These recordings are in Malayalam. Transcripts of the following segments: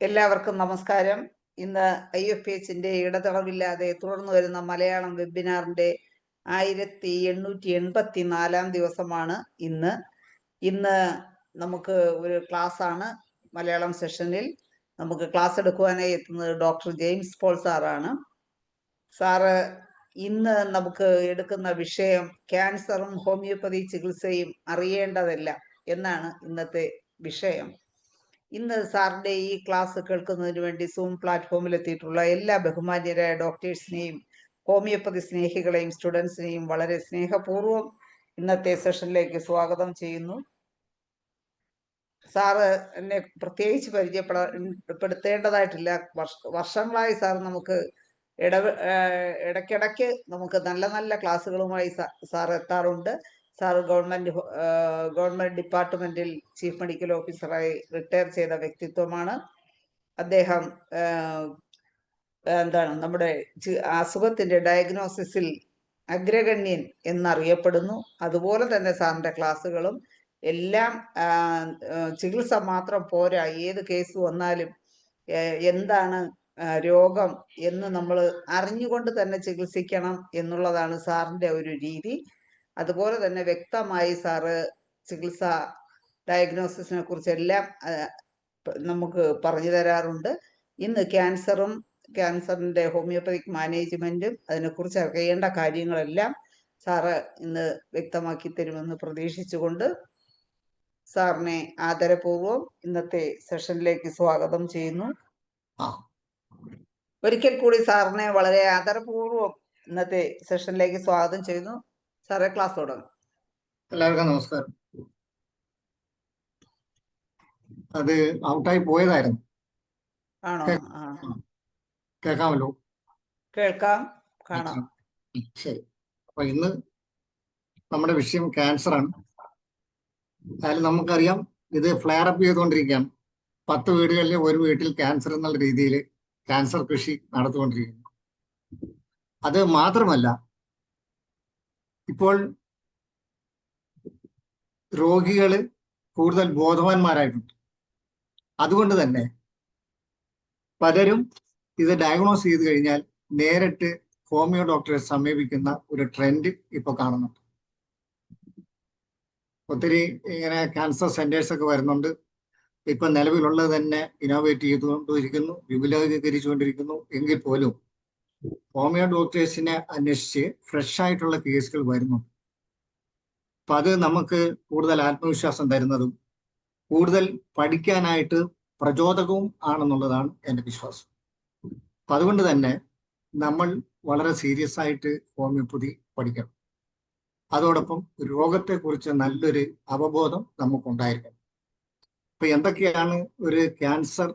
എല്ലാവർക്കും നമസ്കാരം. ഇന്ന് IFPHന്റെ ഇടതടവില്ലാതെ തുടർന്നു വരുന്ന മലയാളം വെബിനാറിന്റെ 1884 ദിവസമാണ് ഇന്ന്. നമുക്ക് ഒരു ക്ലാസ് ആണ്. മലയാളം സെഷനിൽ നമുക്ക് ക്ലാസ് എടുക്കുവാനായി എത്തുന്നത് ഡോക്ടർ ജെയിംസ് പോൾ സാറാണ്. സാറ് ഇന്ന് നമുക്ക് എടുക്കുന്ന വിഷയം ക്യാൻസറും ഹോമിയോപ്പതി ചികിത്സയും അറിയേണ്ടതെല്ലാം എന്നാണ് ഇന്നത്തെ വിഷയം. ഇന്ന് സാറിന്റെ ഈ ക്ലാസ് കേൾക്കുന്നതിന് വേണ്ടി സൂം പ്ലാറ്റ്ഫോമിൽ എത്തിയിട്ടുള്ള എല്ലാ ബഹുമാന്യരായ ഡോക്ടേഴ്സിനെയും ഹോമിയോപ്പതി സ്നേഹികളെയും സ്റ്റുഡൻസിനെയും വളരെ സ്നേഹപൂർവ്വം ഇന്നത്തെ സെഷനിലേക്ക് സ്വാഗതം ചെയ്യുന്നു. സാറ് എന്നെ പ്രത്യേകിച്ച് പരിചയപ്പെടുത്തേണ്ടതായിട്ടില്ല. വർഷങ്ങളായി സാർ നമുക്ക് ഇടയ്ക്കിടയ്ക്ക് നമുക്ക് നല്ല നല്ല ക്ലാസ്സുകളുമായി സാർ എത്താറുണ്ട്. സാർ ഗവൺമെന്റ് ഡിപ്പാർട്ട്മെന്റിൽ ചീഫ് മെഡിക്കൽ ഓഫീസറായി റിട്ടയർ ചെയ്ത വ്യക്തിത്വമാണ്. അദ്ദേഹം നമ്മുടെ അസുഖത്തിന്റെ ഡയഗ്നോസിസിൽ അഗ്രഗണ്യൻ എന്നറിയപ്പെടുന്നു. അതുപോലെ തന്നെ സാറിന്റെ ക്ലാസ്സുകളും എല്ലാം ചികിത്സ മാത്രം പോരാ, ഏത് കേസ് വന്നാലും എന്താണ് രോഗം എന്ന് നമ്മൾ അറിഞ്ഞുകൊണ്ട് തന്നെ ചികിത്സിക്കണം എന്നുള്ളതാണ് സാറിന്റെ ഒരു രീതി. അതുപോലെ തന്നെ വ്യക്തമായി സാറ് ചികിത്സ ഡയഗ്നോസിസിനെ കുറിച്ചെല്ലാം നമുക്ക് പറഞ്ഞു തരാറുണ്ട്. ഇന്ന് ക്യാൻസറിന്റെ ഹോമിയോപ്പതിക് മാനേജ്മെന്റും അതിനെക്കുറിച്ച് അറിയേണ്ട കാര്യങ്ങളെല്ലാം സാറ് ഇന്ന് വ്യക്തമാക്കി തരുമെന്ന് പ്രതീക്ഷിച്ചുകൊണ്ട് സാറിനെ ആദരപൂർവ്വം ഇന്നത്തെ സെഷനിലേക്ക് സ്വാഗതം ചെയ്യുന്നു. ഒരിക്കൽ കൂടി സാറിനെ വളരെ ആദരപൂർവ്വം ഇന്നത്തെ സെഷനിലേക്ക് സ്വാഗതം ചെയ്യുന്നു. സാറേ, ക്ലാസ് തുടങ്ങും. എല്ലാവർക്കും നമസ്കാരം. അത് ഔട്ടായി പോയതായിരുന്നു. ആണോ? കേൾക്കാമല്ലോ? കേൾക്കാം, കാണാം. ശരി. അപ്പൊ ഇന്ന് നമ്മുടെ വിഷയം ക്യാൻസർ ആണ്. അതിൽ നമുക്കറിയാം, ഇത് ഫ്ലെയർ അപ്പ് ചെയ്തുകൊണ്ടിരിക്കുകയാണ്. 10 വീടുകളിൽ ഒരു വീട്ടിൽ ക്യാൻസർ എന്നുള്ള രീതിയിൽ ക്യാൻസർ കൃഷി നടത്തുകൊണ്ടിരിക്കുന്നു. അത് മാത്രമല്ല, ഇപ്പോൾ രോഗികൾ കൂടുതൽ ബോധവാന്മാരായിട്ടുണ്ട്. അതുകൊണ്ട് തന്നെ പലരും ഇത് ഡയഗ്നോസ് ചെയ്ത് കഴിഞ്ഞാൽ നേരിട്ട് ഹോമിയോ ഡോക്ടറെ സമീപിക്കുന്ന ഒരു ട്രെൻഡ് ഇപ്പോൾ കാണുന്നുണ്ട്. ഒത്തിരി ഇങ്ങനെ ക്യാൻസർ സെന്റേഴ്സ് ഒക്കെ വരുന്നുണ്ട്. ഇപ്പൊ നിലവിലുള്ളത് തന്നെ ഇന്നോവേറ്റ് ചെയ്തുകൊണ്ടിരിക്കുന്നു, വിപുലീകരിച്ചുകൊണ്ടിരിക്കുന്നു. എങ്കിൽ പോലും ഹോമിയോ ഡോക്ടേഴ്സിനെ അന്വേഷിച്ച് ഫ്രഷ് ആയിട്ടുള്ള കേസുകൾ വരുന്നുണ്ട്. അപ്പൊ അത് നമുക്ക് കൂടുതൽ ആത്മവിശ്വാസം തരുന്നതും കൂടുതൽ പഠിക്കാനായിട്ട് പ്രചോദകവും ആണെന്നുള്ളതാണ് എൻ്റെ വിശ്വാസം. അപ്പൊ അതുകൊണ്ട് തന്നെ നമ്മൾ വളരെ സീരിയസ് ആയിട്ട് ഹോമിയോപ്പതി പഠിക്കണം. അതോടൊപ്പം രോഗത്തെക്കുറിച്ച് നല്ലൊരു അവബോധം നമുക്കുണ്ടായിരിക്കണം. ഇപ്പൊ എന്തൊക്കെയാണ് ഒരു ക്യാൻസർ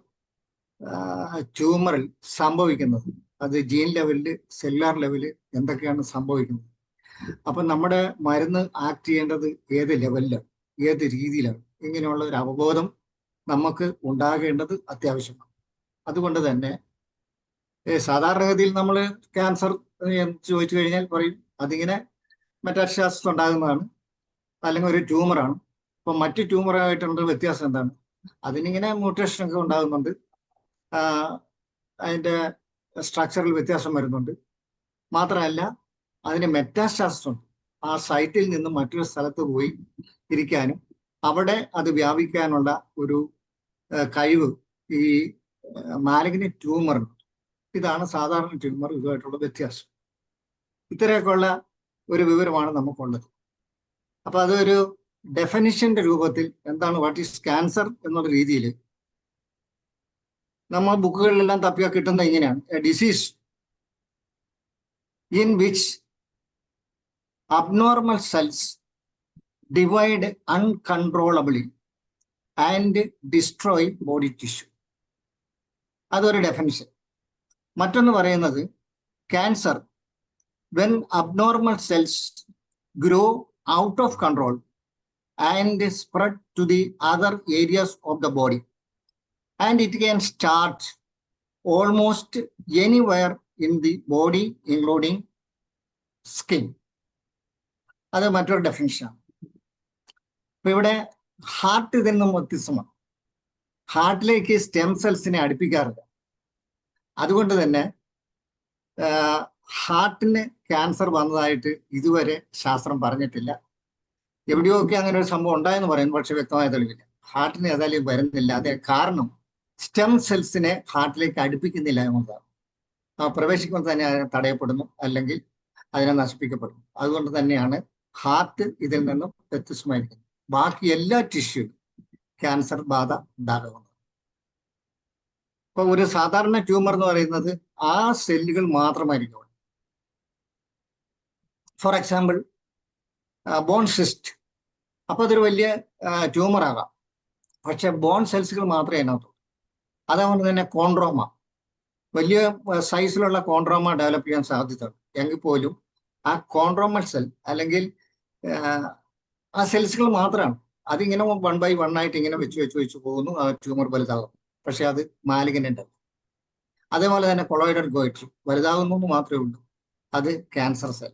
ട്യൂമറിൽ സംഭവിക്കുന്നത്, അത് ജീൻ ലെവലില് സെല്ലുലാർ ലെവലില് എന്തൊക്കെയാണ് സംഭവിക്കുന്നത്, അപ്പൊ നമ്മുടെ മരുന്ന് ആക്ട് ചെയ്യേണ്ടത് ഏത് ലെവലിലാണ്, ഏത് രീതിയിലാണ്, ഇങ്ങനെയുള്ള ഒരു അവബോധം നമുക്ക് ഉണ്ടാകേണ്ടത് അത്യാവശ്യമാണ്. അതുകൊണ്ട് തന്നെ സാധാരണഗതിയിൽ നമ്മൾ ക്യാൻസർ ചോദിച്ചു കഴിഞ്ഞാൽ പറയും അതിങ്ങനെ മെറ്റാസ്റ്റാസിസ് ഉണ്ടാകുന്നതാണ്, അല്ലെങ്കിൽ ഒരു ട്യൂമറാണ്. അപ്പൊ മറ്റ് ട്യൂമറായിട്ടുള്ള വ്യത്യാസം എന്താണ്? അതിനിങ്ങനെ മ്യൂട്ടേഷൻ ഒക്കെ ഉണ്ടാകുന്നുണ്ട്, അതിന്റെ സ്ട്രക്ചറിൽ വ്യത്യാസം വരുന്നുണ്ട്. മാത്രമല്ല അതിന് മെറ്റാസ്റ്റാസിസ് ഉണ്ട്. ആ സൈറ്റിൽ നിന്ന് മറ്റൊരു സ്ഥലത്ത് പോയി ഇരിക്കാനും അവിടെ അത് വ്യാപിക്കാനുള്ള ഒരു കഴിവ് ഈ മാലിഗ്നന്റ് ട്യൂമറിന്. ഇതാണ് സാധാരണ ട്യൂമർ, ഇതുമായിട്ടുള്ള വ്യത്യാസം. ഇത്രയൊക്കെയുള്ള ഒരു വിവരമാണ് നമുക്കുള്ളത്. അപ്പൊ അതൊരു ഡെഫിനിഷന്റെ രൂപത്തിൽ എന്താണ് വാട്ട് ഈസ് ക്യാൻസർ എന്നുള്ള രീതിയിൽ നമ്മൾ ബുക്കുകളിലെല്ലാം തപ്പിയാൽ കിട്ടുന്ന ഇങ്ങനെയാണ്: a disease in which abnormal cells divide uncontrollably and destroy body tissue. അതൊരു ഡെഫിനിഷൻ. മറ്റൊന്ന് പറയുന്നത് cancer when abnormal cells grow out of control and spread to the other areas of the body, and it can start almost anywhere in the body including skin. അത് മറ്റൊരു ഡെഫിനിഷനാണ്. ഇപ്പൊ ഇവിടെ ഹാർട്ട് ഇതിൽ നിന്നും വ്യത്യസ്തമാണ്. ഹാർട്ടിലേക്ക് സ്റ്റെം സെൽസിനെ അടുപ്പിക്കാറില്ല. അതുകൊണ്ട് തന്നെ ഹാർട്ടിന് ക്യാൻസർ വന്നതായിട്ട് ഇതുവരെ ശാസ്ത്രം പറഞ്ഞിട്ടില്ല. എവിടെയൊക്കെ അങ്ങനെ ഒരു സംഭവം ഉണ്ടായെന്ന് പറയുന്നു, പക്ഷെ വ്യക്തമായ തെളിവില്ല. ഹാർട്ടിന് ഏതായാലും വരുന്നില്ല. അതേ കാരണം സ്റ്റെം സെൽസിനെ ഹാർട്ടിലേക്ക് അടുപ്പിക്കുന്നില്ല എന്നുള്ളതാണ്. പ്രവേശിക്കുമ്പോൾ തന്നെ അതിനെ തടയപ്പെടുന്നു, അല്ലെങ്കിൽ അതിനെ നശിപ്പിക്കപ്പെടുന്നു. അതുകൊണ്ട് തന്നെയാണ് ഹാർട്ട് ഇതിൽ നിന്നും വ്യത്യസ്തമായിരിക്കുന്നത്. ബാക്കി എല്ലാ ടിഷ്യൂ ക്യാൻസർ ബാധ ഉണ്ടാകുന്നത്. ഇപ്പൊ ഒരു സാധാരണ ട്യൂമർ എന്ന് പറയുന്നത് ആ സെല്ലുകൾ മാത്രമായിരിക്കും. ഫോർ എക്സാമ്പിൾ ബോൺ സിസ്റ്റ്, അപ്പൊ അതൊരു വലിയ ട്യൂമർ ആകാം, പക്ഷെ ബോൺ സെൽസുകൾ മാത്രമേ അതിനകത്തുള്ളൂ. അതുകൊണ്ട് തന്നെ കോൺട്രോമ, വലിയ സൈസിലുള്ള കോൺട്രോമ ഡെവലപ്പ് ചെയ്യാൻ സാധ്യതയുണ്ട്. എങ്കിൽ പോലും ആ കോൺട്രോമൽ സെൽ അല്ലെങ്കിൽ ആ സെൽസുകൾ മാത്രമാണ്. അതിങ്ങനെ 1 by 1 ആയിട്ട് ഇങ്ങനെ വെച്ച് പോകുന്നു. ആ ട്യൂമർ വലുതാകും, പക്ഷെ അത് മാലിഗ്നന്റ് അല്ല. അതേപോലെ തന്നെ കൊളോയിഡൽ ഗോയിറ്റർ വലുതാകുന്നു എന്ന് മാത്രമേ ഉള്ളൂ, അത് ക്യാൻസർ സെൽ.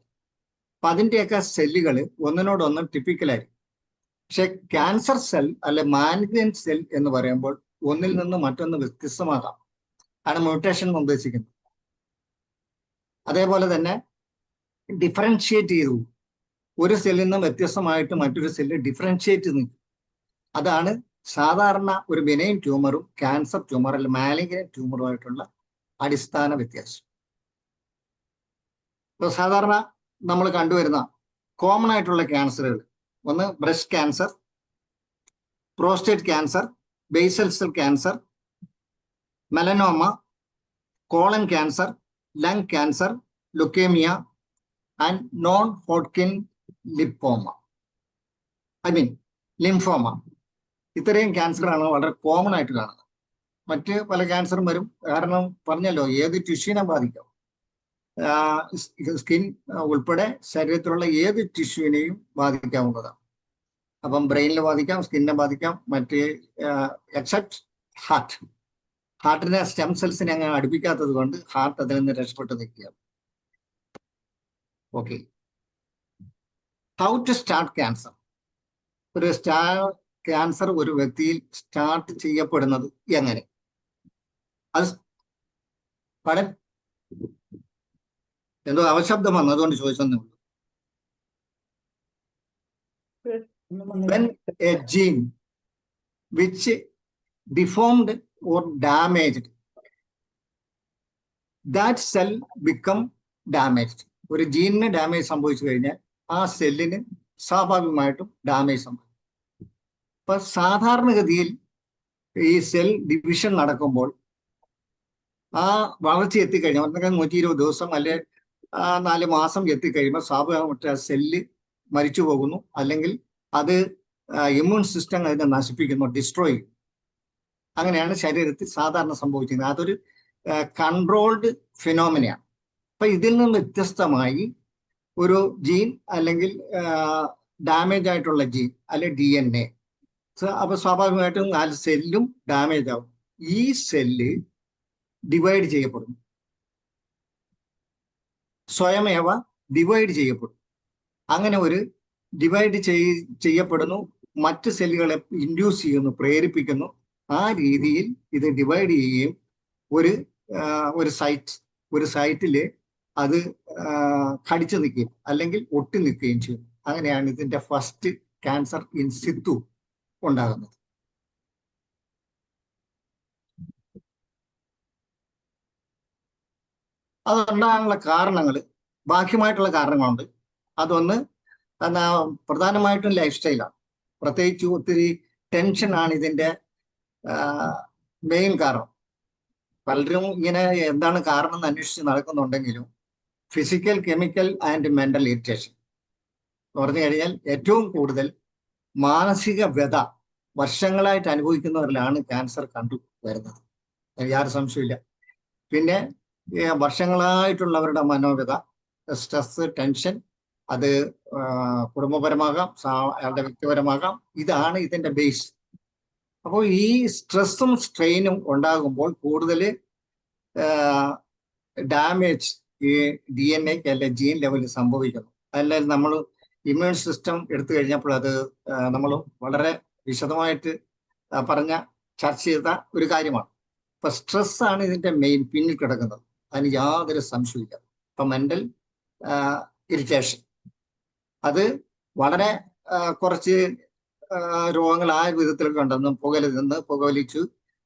അപ്പൊ അതിൻ്റെയൊക്കെ സെല്ലുകൾ ഒന്നിനോടൊന്നും ടിപ്പിക്കലായിരിക്കും. പക്ഷെ ക്യാൻസർ സെൽ അല്ലെ മാലിഗ്നന്റ് സെൽ എന്ന് പറയുമ്പോൾ ഒന്നിൽ നിന്ന് മറ്റൊന്ന് വ്യത്യസ്തമാകാം. ആണ് മ്യൂട്ടേഷൻ എന്ന് ഉദ്ദേശിക്കുന്നത്. അതേപോലെ തന്നെ ഡിഫറൻഷിയേറ്റ് ചെയ്തു, ഒരു സെല്ലിൽ നിന്ന് വ്യത്യസ്തമായിട്ട് മറ്റൊരു സെല്ല് ഡിഫറൻഷിയേറ്റ് നിൽക്കും. അതാണ് സാധാരണ ഒരു ബെനൈൻ ട്യൂമറും ക്യാൻസർ ട്യൂമർ അല്ലെ മാലിഗ്നന്റ് ട്യൂമറുമായിട്ടുള്ള അടിസ്ഥാന വ്യത്യാസം. ഇപ്പോൾ സാധാരണ നമ്മൾ കണ്ടുവരുന്ന കോമൺ ആയിട്ടുള്ള ക്യാൻസറുകൾ, ഒന്ന് breast cancer, prostate cancer, basal cell cancer, melanoma, colon cancer, lung cancer, leukaemia and non Hodgkin lymphoma. ഇത്രയും ക്യാൻസറാണ് വളരെ കോമൺ ആയിട്ട് കാണുന്നത്. മറ്റ് പല ക്യാൻസറും വരും. കാരണം പറഞ്ഞല്ലോ, ഏത് ടിഷ്യൂവിനെ ബാധിക്കാം. സ്കിൻ ഉൾപ്പെടെ ശരീരത്തിലുള്ള ഏത് ടിഷ്യൂവിനെയും ബാധിക്കാവുന്നതാണ്. അപ്പം ബ്രെയിനിൽ ബാധിക്കാം, സ്കിന്നിനെ ബാധിക്കാം, മറ്റ് എക്സെപ്റ്റ് ഹാർട്ട്. ഹാർട്ടിനെ സ്റ്റെം സെൽസിനെ അങ്ങനെ അടുപ്പിക്കാത്തത് കൊണ്ട് ഹാർട്ട് അതിൽ നിന്ന് രക്ഷപ്പെട്ട് നിൽക്കുകയാണ്. Okay, how to start cancer. ഒരു ക്യാൻസർ ഒരു വ്യക്തിയിൽ സ്റ്റാർട്ട് ചെയ്യപ്പെടുന്നത് എങ്ങനെ? അത് എന്തോ അവശബ്ദം വന്നു, അതുകൊണ്ട് ചോദിച്ചെന്നേ ഉള്ളൂ. When a gene which deformed or damaged, that cell become damaged. ഒരു ജീനിന് ഡാമേജ് സംഭവിച്ചു കഴിഞ്ഞാൽ ആ സെല്ലിന് സ്വാഭാവികമായിട്ടും ഡാമേജ് സംഭവിക്കും. അപ്പൊ സാധാരണഗതിയിൽ ഈ സെൽ ഡിവിഷൻ നടക്കുമ്പോൾ ആ വളർച്ച എത്തിക്കഴിഞ്ഞാൽ 120 ദിവസം അല്ലെ 4 മാസം എത്തിക്കഴിയുമ്പോൾ സ്വാഭാവികമായിട്ട് ആ സെല്ല് മരിച്ചു പോകുന്നു, അല്ലെങ്കിൽ അത് ഇമ്മ്യൂൺ സിസ്റ്റം അതിനെ നശിപ്പിക്കുന്നു, ഡിസ്ട്രോയ് ചെയ്യും. അങ്ങനെയാണ് ശരീരത്തിൽ സാധാരണ സംഭവിക്കുന്നത്. അതൊരു കൺട്രോൾഡ് ഫിനോമിനയാണ്. അപ്പൊ ഇതിൽ നിന്ന് വ്യത്യസ്തമായി ഒരു ജീൻ അല്ലെങ്കിൽ ഡാമേജ് ആയിട്ടുള്ള ജീൻ അല്ലെ DNA, അപ്പൊ സ്വാഭാവികമായിട്ടും ആ സെല്ലും ഡാമേജ് ആവും. ഈ സെല്ല് ഡിവൈഡ് ചെയ്യപ്പെടുന്നു, സ്വയമേവ ഡിവൈഡ് ചെയ്യപ്പെടും. അങ്ങനെ ഒരു ഡിവൈഡ് ചെയ്യപ്പെടുന്നു, മറ്റ് സെല്ലുകളെ ഇൻഡ്യൂസ് ചെയ്യുന്നു, പ്രേരിപ്പിക്കുന്നു. ആ രീതിയിൽ ഇത് ഡിവൈഡ് ചെയ്യുകയും ഒരു സൈറ്റില് അത് കടിച്ചു നിൽക്കുകയും അല്ലെങ്കിൽ ഒട്ടി നിൽക്കുകയും ചെയ്യും. അങ്ങനെയാണ് ഇതിന്റെ ഫസ്റ്റ് ക്യാൻസർ ഇൻ സിത്തു ഉണ്ടാകുന്നത്. അതുണ്ടാകാനുള്ള കാരണങ്ങൾ, ബാഹ്യമായിട്ടുള്ള കാരണങ്ങളുണ്ട്. അതൊന്ന് പ്രധാനമായിട്ടും ലൈഫ് സ്റ്റൈലാണ്. പ്രത്യേകിച്ച് ഒത്തിരി ടെൻഷനാണ് ഇതിന്റെ മെയിൻ കാരണം. പലരും ഇങ്ങനെ എന്താണ് കാരണം എന്ന് അന്വേഷിച്ച് നടക്കുന്നുണ്ടെങ്കിലും physical, chemical and mental irritation എന്ന് പറഞ്ഞു കഴിഞ്ഞാൽ ഏറ്റവും കൂടുതൽ മാനസിക വ്യത വർഷങ്ങളായിട്ട് അനുഭവിക്കുന്നവരിലാണ് ക്യാൻസർ കണ്ടു വരുന്നത്. യാതൊരു സംശയമില്ല. പിന്നെ വർഷങ്ങളായിട്ടുള്ളവരുടെ മനോവ്യത, സ്ട്രെസ്, ടെൻഷൻ, അത് കുടുംബപരമാകാം, അയാളുടെ വ്യക്തിപരമാകാം. ഇതാണ് ഇതിന്റെ ബേസ്. അപ്പോൾ ഈ സ്ട്രെസ്സും സ്ട്രെയിനും ഉണ്ടാകുമ്പോൾ കൂടുതൽ ഡാമേജ് ഈ DNA അല്ലെ ജീൻ ലെവലിൽ സംഭവിക്കുന്നു. അതല്ലാതെ നമ്മൾ ഇമ്മ്യൂൺ സിസ്റ്റം എടുത്തു കഴിഞ്ഞപ്പോൾ അത് നമ്മൾ വളരെ വിശദമായിട്ട് പറഞ്ഞ ചർച്ച ചെയ്ത ഒരു കാര്യമാണ്. ഇപ്പൊ സ്ട്രെസ് ആണ് ഇതിന്റെ മെയിൻ പിന്നിൽ കിടക്കുന്നത്, അതിന് യാതൊരു സംശയമില്ല. ഇപ്പൊ മെന്റൽ ഇറിറ്റേഷൻ അത് വളരെ കുറച്ച് രോഗങ്ങൾ ആ വിധത്തിലൊക്കെ ഉണ്ടെന്നും പുകവലിച്ചു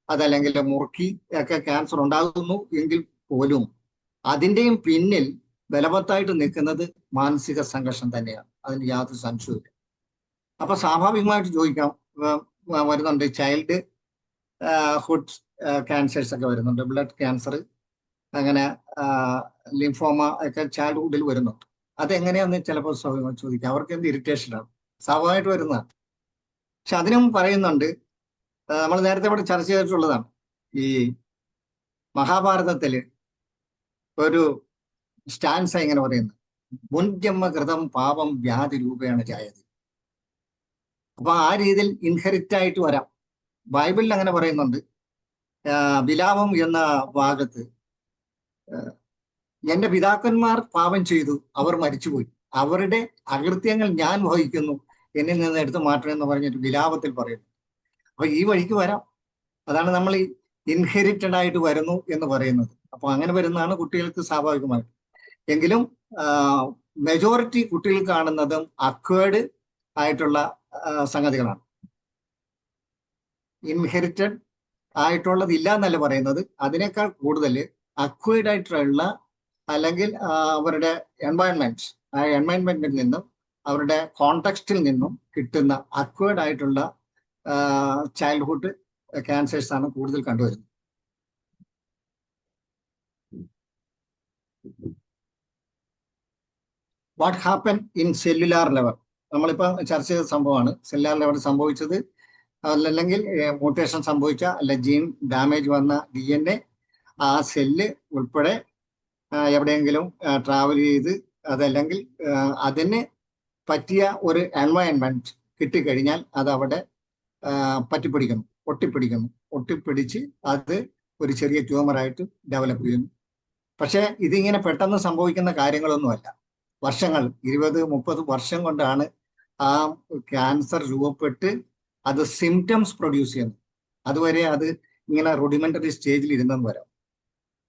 അതല്ലെങ്കിൽ മുറുക്കി ഒക്കെ ക്യാൻസർ ഉണ്ടാകുന്നു എങ്കിൽ പോലും അതിൻ്റെയും പിന്നിൽ ബലവത്തായിട്ട് നിൽക്കുന്നത് മാനസിക സംഘർഷം തന്നെയാണ്, അതിന് യാതൊരു സംശയവുമില്ല. അപ്പൊ സ്വാഭാവികമായിട്ട് ചോദിക്കാം, വരുന്നുണ്ട് ചൈൽഡ് ഹുഡ് ക്യാൻസേഴ്സ് ഒക്കെ വരുന്നുണ്ട്, ബ്ലഡ് ക്യാൻസർ, അങ്ങനെ ലിംഫോമ ഒക്കെ ചൈൽഡ്ഹുഡിൽ വരുന്നുണ്ട്. അതെങ്ങനെയാന്ന് ചിലപ്പോൾ ചോദിക്കാം. അവർക്ക് എന്ത് ഇറിറ്റേഷനാണ്, സ്വാഭാവികമായിട്ട് വരുന്നതാണ്. പക്ഷെ അതിനും പറയുന്നുണ്ട്, നമ്മൾ നേരത്തെ ഇവിടെ ചർച്ച ചെയ്തിട്ടുള്ളതാണ്, ഈ മഹാഭാരതത്തില് ഒരു സ്റ്റാൻസ ഇങ്ങനെ പറയുന്നത്, മുൻജന്മ കൃതം പാപം വ്യാധി രൂപേണ ജായതി. അപ്പൊ ആ രീതിയിൽ ഇൻഹെറിറ്റ് ആയിട്ട് വരാം. ബൈബിളിൽ അങ്ങനെ പറയുന്നുണ്ട്. വിലാപം എന്ന ഭാഗത്ത് എന്റെ പിതാക്കന്മാർ പാപം ചെയ്തു, അവർ മരിച്ചുപോയി, അവരുടെ അകൃത്യങ്ങൾ ഞാൻ വഹിക്കുന്നു, എന്നിൽ നിന്ന് എടുത്തു മാറ്റണമെന്ന് പറഞ്ഞിട്ട് വിലാപത്തിൽ പറയുന്നു. അപ്പൊ ഈ വഴിക്ക് വരാം. അതാണ് നമ്മൾ ഈ ഇൻഹെറിറ്റഡ് ആയിട്ട് വരുന്നു എന്ന് പറയുന്നത്. അപ്പൊ അങ്ങനെ വരുന്നതാണ് കുട്ടികൾക്ക് സ്വാഭാവികമായിട്ട്. എങ്കിലും മെജോറിറ്റി കുട്ടികൾ കാണുന്നതും അക്വേർഡ് ആയിട്ടുള്ള സംഗതികളാണ്. ഇൻഹെറിറ്റഡ് ആയിട്ടുള്ളത് ഇല്ല എന്നല്ല പറയുന്നത്, അതിനേക്കാൾ കൂടുതൽ അക്വേർഡ് ആയിട്ടുള്ള അല്ലെങ്കിൽ അവരുടെ എൻവയൺമെന്റ്, ആ എൻവയൺമെന്റിൽ നിന്നും അവരുടെ കോണ്ടെക്സ്റ്റിൽ നിന്നും കിട്ടുന്ന അക്വേർഡ് ആയിട്ടുള്ള ചൈൽഡ്ഹുഡ് ക്യാൻസേഴ്സ് ആണ് കൂടുതൽ കണ്ടുവരുന്നത്. What happen in cellular level, നമ്മളിപ്പോൾ ചർച്ച ചെയ്ത സംഭവമാണ്. സെല്ലുലാർ ലെവൽ സംഭവിച്ചത് അല്ലെങ്കിൽ മ്യൂട്ടേഷൻ സംഭവിച്ച അല്ല ജീൻ ഡാമേജ് വന്ന DNA ആ സെല്ല് ഉൾപ്പെടെ എവിടെയെങ്കിലും ട്രാവൽ ചെയ്ത് അതല്ലെങ്കിൽ അതിന് പറ്റിയ ഒരു എൻവയൺമെന്റ് കിട്ടിക്കഴിഞ്ഞാൽ അത് അവിടെ ഒട്ടിപ്പിടിച്ച് അത് ഒരു ചെറിയ ട്യൂമറായിട്ട് ഡെവലപ്പ് ചെയ്യുന്നു. പക്ഷെ ഇതിങ്ങനെ പെട്ടെന്ന് സംഭവിക്കുന്ന കാര്യങ്ങളൊന്നുമല്ല. വർഷങ്ങൾ 20-30 വർഷം കൊണ്ടാണ് ആ ക്യാൻസർ രൂപപ്പെട്ട് അത് സിംറ്റംസ് പ്രൊഡ്യൂസ് ചെയ്യുന്നത്. അതുവരെ അത് ഇങ്ങനെ റുഡിമെന്ററി സ്റ്റേജിൽ ഇരുന്നെന്ന് വരാം.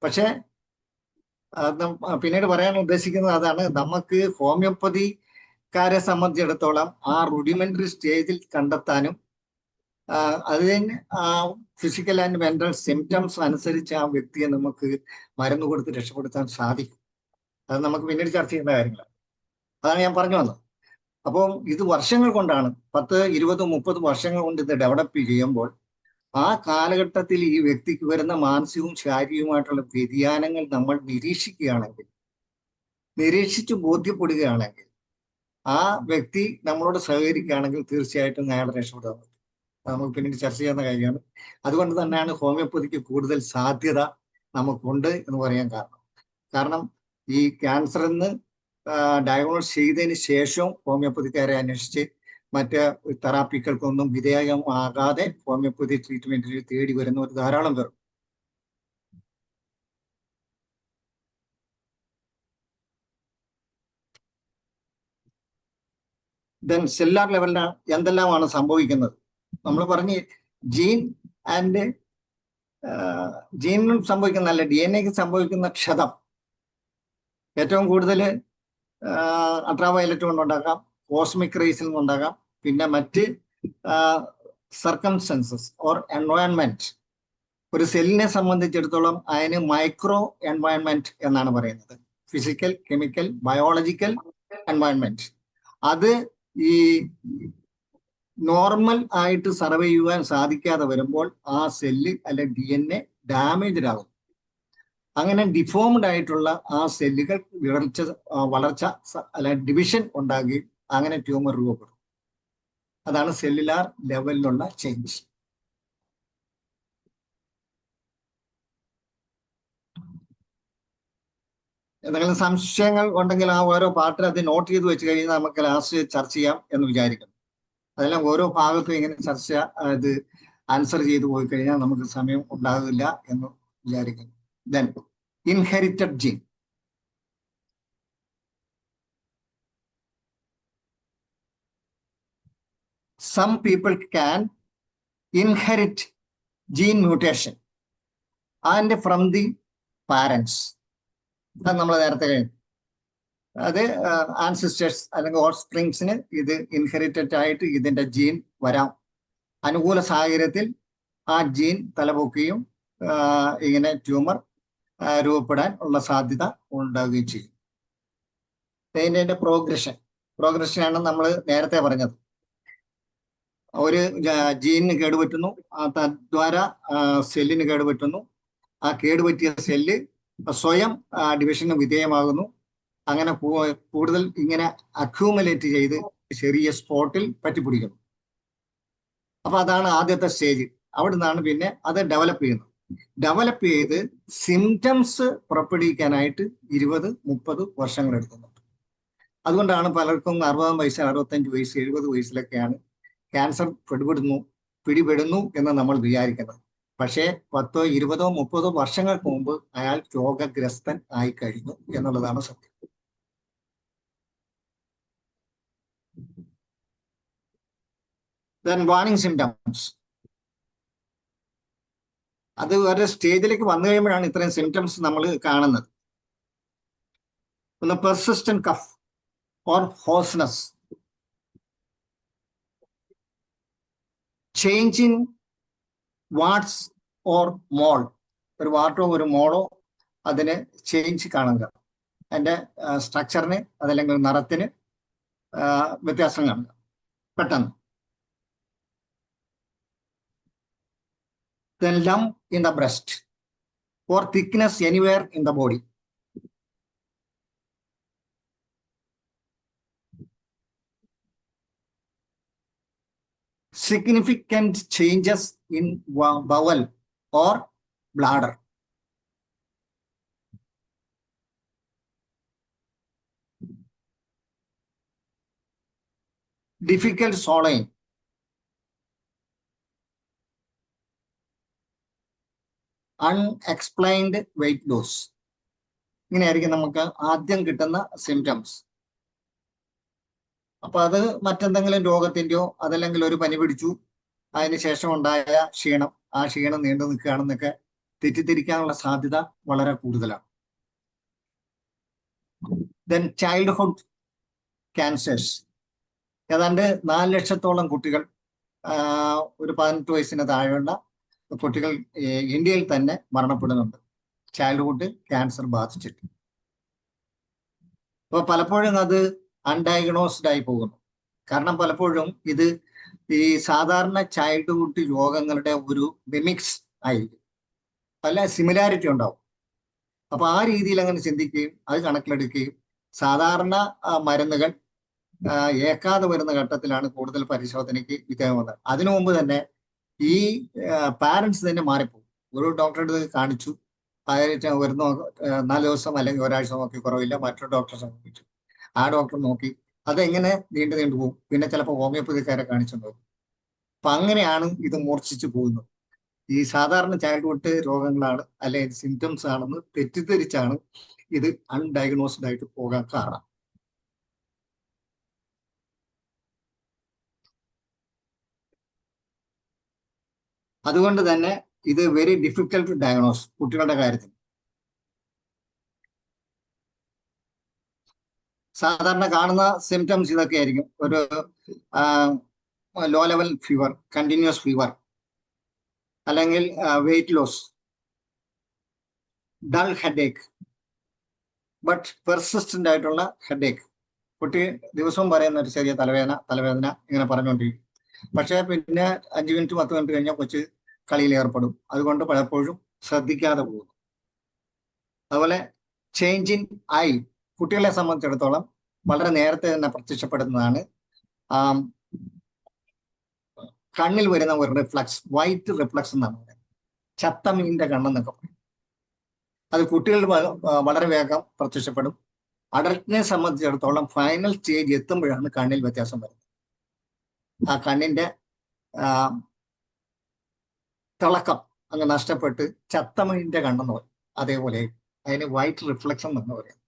പക്ഷെ പിന്നീട് പറയാൻ ഉദ്ദേശിക്കുന്നത് അതാണ്, നമുക്ക് ഹോമിയോപ്പതിക്കാരെ സംബന്ധിച്ചിടത്തോളം ആ റുഡിമെന്ററി സ്റ്റേജിൽ കണ്ടെത്താനും അതിന് ഫിസിക്കൽ ആൻഡ് മെന്റൽ സിംറ്റംസ് അനുസരിച്ച് ആ വ്യക്തിയെ നമുക്ക് മരുന്ന് കൊടുത്ത് രക്ഷപ്പെടുത്താൻ സാധിക്കും. അത് നമുക്ക് പിന്നീട് ചർച്ച ചെയ്യുന്ന കാര്യങ്ങളാണ്. അതാണ് ഞാൻ പറഞ്ഞു വന്നത്. അപ്പോൾ ഇത് വർഷങ്ങൾ കൊണ്ടാണ്, 10, 20, 30 വർഷങ്ങൾ കൊണ്ട് ഇത് ഡെവലപ്പ് ചെയ്യുമ്പോൾ ആ കാലഘട്ടത്തിൽ ഈ വ്യക്തിക്ക് വരുന്ന മാനസികവും ശാരീരികവുമായിട്ടുള്ള വ്യതിയാനങ്ങൾ നമ്മൾ നിരീക്ഷിച്ച് ബോധ്യപ്പെടുകയാണെങ്കിൽ, ആ വ്യക്തി നമ്മളോട് സഹകരിക്കുകയാണെങ്കിൽ തീർച്ചയായിട്ടും അയാളെ രക്ഷപ്പെടാൻ പറ്റും. നമുക്ക് പിന്നീട് ചർച്ച ചെയ്യുന്ന കാര്യമാണ്. അതുകൊണ്ട് തന്നെയാണ് ഹോമിയോപ്പതിക്ക് കൂടുതൽ സാധ്യത നമുക്കുണ്ട് എന്ന് പറയാൻ കാരണം ഈ ക്യാൻസറിന് ഡയഗ്നോസ് ചെയ്തതിന് ശേഷം ഹോമിയോപ്പതിക്കാരെ അന്വേഷിച്ച് മറ്റ് തെറാപ്പികൾക്കൊന്നും വിധേയമാകാതെ ഹോമിയോപ്പതി ട്രീറ്റ്മെന്റിൽ തേടി വരുന്നവർ ധാരാളം പേർ. ദെൻ സെല്ലുലാർ ലെവലിലാണ് എന്തെല്ലാമാണ് സംഭവിക്കുന്നത്. നമ്മൾ പറഞ്ഞ് ജീനിനും സംഭവിക്കുന്ന അല്ല DNA-ക്ക് സംഭവിക്കുന്ന ക്ഷതം ഏറ്റവും കൂടുതൽ അൾട്രാവയലറ്റ് കൊണ്ടുണ്ടാകാം, കോസ്മിക് റേസിൽ നിന്നുണ്ടാകാം, പിന്നെ മറ്റ് സർക്കംസ്റ്റൻസസ് ഓർ എൻവയൺമെന്റ്. ഒരു സെല്ലിനെ സംബന്ധിച്ചിടത്തോളം അതിന് മൈക്രോ എൻവയൺമെന്റ് എന്നാണ് പറയുന്നത്. Physical, chemical, biological environment. അത് ഈ നോർമൽ ആയിട്ട് സർവൈവ് ചെയ്യുവാൻ സാധിക്കാതെ വരുമ്പോൾ ആ സെല്ല് അല്ലെ DNA ഡാമേജ്ഡ് ആകും. അങ്ങനെ ഡിഫോംഡ് ആയിട്ടുള്ള ആ സെല്ലുകൾ വളർച്ച അല്ലെ ഡിവിഷൻ ഉണ്ടാകുകയും അങ്ങനെ ട്യൂമർ രൂപപ്പെടും. അതാണ് സെല്ലുലാർ ലെവലിലുള്ള ചേഞ്ച്. എന്തെങ്കിലും സംശയങ്ങൾ ഉണ്ടെങ്കിൽ ആ ഓരോ പാർട്ടിൽ അത് നോട്ട് ചെയ്ത് വെച്ച് കഴിഞ്ഞാൽ നമുക്ക് ലാസ്റ്റ് ചർച്ച ചെയ്യാം എന്ന് വിചാരിക്കുന്നു. അതെല്ലാം ഓരോ ഭാഗത്തും ഇങ്ങനെ ഇത് ആൻസർ ചെയ്തു പോയി കഴിഞ്ഞാൽ നമുക്ക് സമയം ഉണ്ടാകില്ല എന്ന് വിചാരിക്കുന്നു. Then inherited gene. Some people can inherit gene mutation and from the parents. അത് നമ്മൾ നേരത്തെ കഴിഞ്ഞു. അത് ആൻസിസ്റ്റേഴ്സ് അല്ലെങ്കിൽ ഓഫ് സ്പ്രിങ്സിന് ഇത് ഇൻഹെറിറ്റഡ് ആയിട്ട് ഇതിന്റെ ജീൻ വരാം. അനുകൂല സാഹചര്യത്തിൽ ആ ജീൻ തലപൊക്കുകയും ഇങ്ങനെ ട്യൂമർ രൂപപ്പെടാൻ ഉള്ള സാധ്യത ഉണ്ടാവുകയും ചെയ്യും. ഇതിന്റെ പ്രോഗ്രഷനാണ് നമ്മൾ നേരത്തെ പറഞ്ഞത്. ഒരു ജീനിന് കേടുപറ്റുന്നു, തദ്വാര സെല്ലിന് കേടുപറ്റുന്നു. ആ കേടുപറ്റിയ സെല്ല് സ്വയം ഡിവിഷന് വിധേയമാകുന്നു. അങ്ങനെ കൂടുതൽ ഇങ്ങനെ അക്യൂമുലേറ്റ് ചെയ്ത് ചെറിയ സ്പോട്ടിൽ പറ്റിപ്പിടിക്കുന്നു. അപ്പൊ അതാണ് ആദ്യത്തെ സ്റ്റേജ്. അവിടെ നിന്നാണ് പിന്നെ അത് ഡെവലപ്പ് ചെയ്യുന്നത്. ഡെവലപ്പ് ചെയ്ത് സിംറ്റംസ് പുറപ്പെടുവിക്കാനായിട്ട് 20-30 വർഷങ്ങൾ എടുക്കുന്നുണ്ട്. അതുകൊണ്ടാണ് പലർക്കും 60 വയസ്സ്, 65 വയസ്സ്, 70 വയസ്സിലൊക്കെയാണ് ക്യാൻസർ പിടിപെടുന്നു എന്ന് നമ്മൾ വിചാരിക്കുന്നത്. പക്ഷേ 10, 20, 30 വർഷങ്ങൾക്ക് മുമ്പ് അയാൾ രോഗഗ്രസ്തൻ ആയി കഴിഞ്ഞു എന്നുള്ളതാണ് സത്യം. Then warning symptoms. അത് ഒരു സ്റ്റേജിലേക്ക് വന്നു കഴിയുമ്പോഴാണ് ഇത്രയും സിംറ്റംസ് നമ്മൾ കാണുന്നത്. ഒന്ന് persistent cough or hoarseness, change in warts or mole, ഒരു വാട്ടോ ഒരു മോളോ അതിന് ചേഞ്ച് കാണുക, അതിന്റെ സ്ട്രക്ചറിന് അതല്ലെങ്കിൽ നിറത്തിന് വ്യത്യാസം കാണുക പെട്ടെന്ന്. Then lump in the breast or thickness anywhere in the body. Significant changes in bowel or bladder. Difficult swallowing. Unexplained weight loss. ഇങ്ങനെയായിരിക്കും നമുക്ക് ആദ്യം കിട്ടുന്ന സിംറ്റംസ്. അപ്പൊ അത് മറ്റെന്തെങ്കിലും രോഗത്തിന്റെയോ അതല്ലെങ്കിൽ ഒരു പനി പിടിച്ചു അതിന് ശേഷം ഉണ്ടായ ക്ഷീണം, ആ ക്ഷീണം നീണ്ടു നിൽക്കുകയാണെന്നൊക്കെ തെറ്റിദ്ധരിക്കാനുള്ള സാധ്യത വളരെ കൂടുതലാണ്. Then childhood cancers. ഏതാണ്ട് 4 ലക്ഷത്തോളം കുട്ടികൾ, ഒരു 18 വയസ്സിന് താഴെയുള്ള കുട്ടികൾ ഇന്ത്യയിൽ തന്നെ മരണപ്പെടുന്നുണ്ട് ചൈൽഡ്ഹുഡ് ക്യാൻസർ ബാധിച്ചിട്ട്. അപ്പൊ പലപ്പോഴും അത് അൺഡയഗ്നോസ്ഡ് ആയി പോകുന്നു. കാരണം പലപ്പോഴും ഇത് ഈ സാധാരണ ചൈൽഡ്ഹുഡ് രോഗങ്ങളുടെ ഒരു മിമിക്സ് ആയിരിക്കും, പല സിമിലാരിറ്റി ഉണ്ടാവും. അപ്പൊ ആ രീതിയിൽ അങ്ങനെ ചിന്തിക്കുകയും അത് കണക്കിലെടുക്കുകയും സാധാരണ മരുന്നുകൾ ഏക്കാതെ വരുന്ന ഘട്ടത്തിലാണ് കൂടുതൽ പരിശോധനയ്ക്ക് വിധേയമാകുന്നത്. അതിനു മുമ്പ് തന്നെ ഈ പാരന്റ്സ് തന്നെ മാറിപ്പോകും. ഒരു ഡോക്ടറെ കാണിച്ചു, വരുന്ന 4 ദിവസം അല്ലെങ്കിൽ ഒരാഴ്ച നോക്കി കുറവില്ല, മറ്റൊരു ഡോക്ടറെ സമീപിച്ചു, ആ ഡോക്ടർ നോക്കി, അതെങ്ങനെ നീണ്ടു പോകും. പിന്നെ ചിലപ്പോൾ ഹോമിയോപ്പതിക്കാരെ കാണിച്ചിട്ടുണ്ടാവും. അപ്പൊ അങ്ങനെയാണ് ഇത് മൂർച്ഛിച്ചു പോകുന്നത്. ഈ സാധാരണ ചൈൽഡ്ഹുഡ് രോഗങ്ങളാണ് അല്ലെങ്കിൽ സിംറ്റംസ് ആണെന്ന് തെറ്റിദ്ധരിച്ചാണ് ഇത് അൺഡയഗ്നോസ്ഡ് ആയിട്ട് പോകാൻ കാരണം. അതുകൊണ്ട് തന്നെ ഇത് വെരി ഡിഫിക്കൽട്ട് ടു ഡയഗ്നോസ് കുട്ടികളുടെ കാര്യത്തിൽ. സാധാരണ കാണുന്ന സിംറ്റംസ് ഇതൊക്കെ ആയിരിക്കും. ഒരു low level fever, continuous fever, അല്ലെങ്കിൽ weight loss, dull headache, but persistent ആയിട്ടുള്ള ഹെഡേക്ക്. കുട്ടി ദിവസവും പറയുന്ന ഒരു ചെറിയ തലവേദന ഇങ്ങനെ പറഞ്ഞുകൊണ്ടിരിക്കും. പക്ഷെ പിന്നെ 5 മിനിറ്റ് 10 മിനിറ്റ് കഴിഞ്ഞാൽ കൊച്ച് കളിയിൽ ഏർപ്പെടും. അതുകൊണ്ട് പലപ്പോഴും ശ്രദ്ധിക്കാതെ പോകുന്നു. അതുപോലെ ചേഞ്ച് ഇൻ ഐ, കുട്ടികളെ സംബന്ധിച്ചിടത്തോളം വളരെ നേരത്തെ തന്നെ പ്രത്യക്ഷപ്പെടുന്നതാണ്. കണ്ണിൽ വരുന്ന ഒരു റിഫ്ലക്സ്, വൈറ്റ് റിഫ്ലക്സ് എന്നാണ് പറയുന്നത്, ചത്തമീന്റെ കണ്ണെന്നൊക്കെ പറയും. അത് കുട്ടികളിൽ വളരെ വേഗം പ്രത്യക്ഷപ്പെടും. അഡൽട്ടിനെ സംബന്ധിച്ചിടത്തോളം ഫൈനൽ സ്റ്റേജ് എത്തുമ്പോഴാണ് കണ്ണിൽ വ്യത്യാസം വരുന്നത്. ആ കണ്ണിന്റെ തിളക്കം അങ്ങ് നഷ്ടപ്പെട്ട് ചത്തമീന്റെ കണ്ണെന്ന് പറയും. അതേപോലെ അതിന് വൈറ്റ് റിഫ്ലക്ഷൻ എന്ന് പറയാം.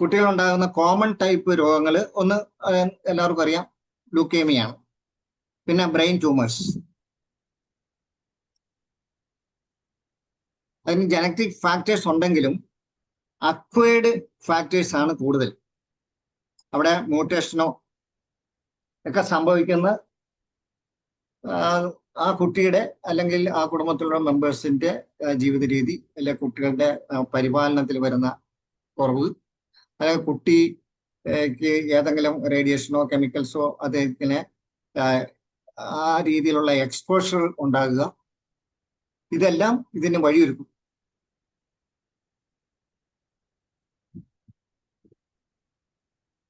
കുട്ടികളുണ്ടാകുന്ന കോമൺ ടൈപ്പ് രോഗങ്ങൾ ഒന്ന് എല്ലാവർക്കും അറിയാം, ലുക്കേമിയാണ്. പിന്നെ ബ്രെയിൻ ട്യൂമേഴ്സ്. അതിന് ജനറ്റിക് ഫാക്ടേഴ്സ് ഉണ്ടെങ്കിലും അക്വയർഡ് ഫാക്ടേഴ്സ് ആണ് കൂടുതൽ. അവിടെ മ്യൂട്ടേഷനോ ഒക്കെ സംഭവിക്കുന്ന ആ കുട്ടിയുടെ അല്ലെങ്കിൽ ആ കുടുംബത്തിലുള്ള മെമ്പേഴ്സിന്റെ ജീവിത രീതി, അല്ലെങ്കിൽ കുട്ടികളുടെ പരിപാലനത്തിൽ വരുന്ന കുറവ്, അല്ലെങ്കിൽ കുട്ടിക്ക് ഏതെങ്കിലും റേഡിയേഷനോ കെമിക്കൽസോ അദ്ദേഹത്തിന് ആ രീതിയിലുള്ള എക്സ്പോഷർ ഉണ്ടാകുക, ഇതെല്ലാം ഇതിന് വഴിയൊരുക്കും.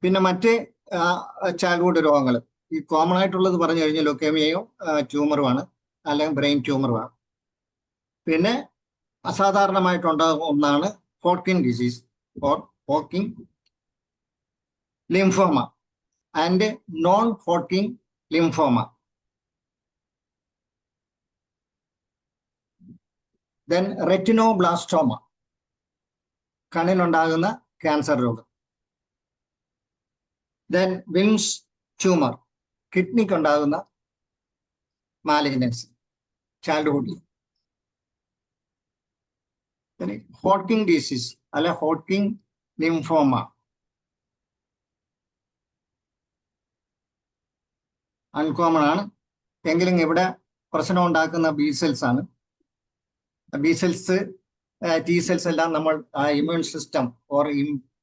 പിന്നെ മറ്റ് ചൈൽഡ്ഹുഡ് രോഗങ്ങൾ ഈ കോമൺ ആയിട്ടുള്ളത് പറഞ്ഞു കഴിഞ്ഞാൽ ലുക്കേമിയയോ ട്യൂമറുമാണ്, അല്ലെങ്കിൽ ബ്രെയിൻ ട്യൂമറുമാണ്. പിന്നെ അസാധാരണമായിട്ടുണ്ടാകുന്ന ഒന്നാണ് Hodgkin disease or Hodgkin lymphoma and non Hodgkin lymphoma. Then retinoblastoma, കണ്ണിനുണ്ടാകുന്ന ക്യാൻസർ രോഗം. ദെൻ വിംസ് ട്യൂമർ, കിഡ്നിക്കുണ്ടാകുന്ന മാലിഗ്നൻസി ചൈൽഡ്ഹുഡിൽ. ഹോഡ്കിൻ ഡിസീസ് അല്ലെ ഹോഡ്കിൻ ലിംഫോമ അൺകോമൺ ആണ്, എങ്കിലും ഇവിടെ പ്രശ്നം ഉണ്ടാക്കുന്ന ബി സെൽസ് ആണ്. ബി സെൽസ്, ടി സെൽസ് എല്ലാം നമ്മൾ immune system or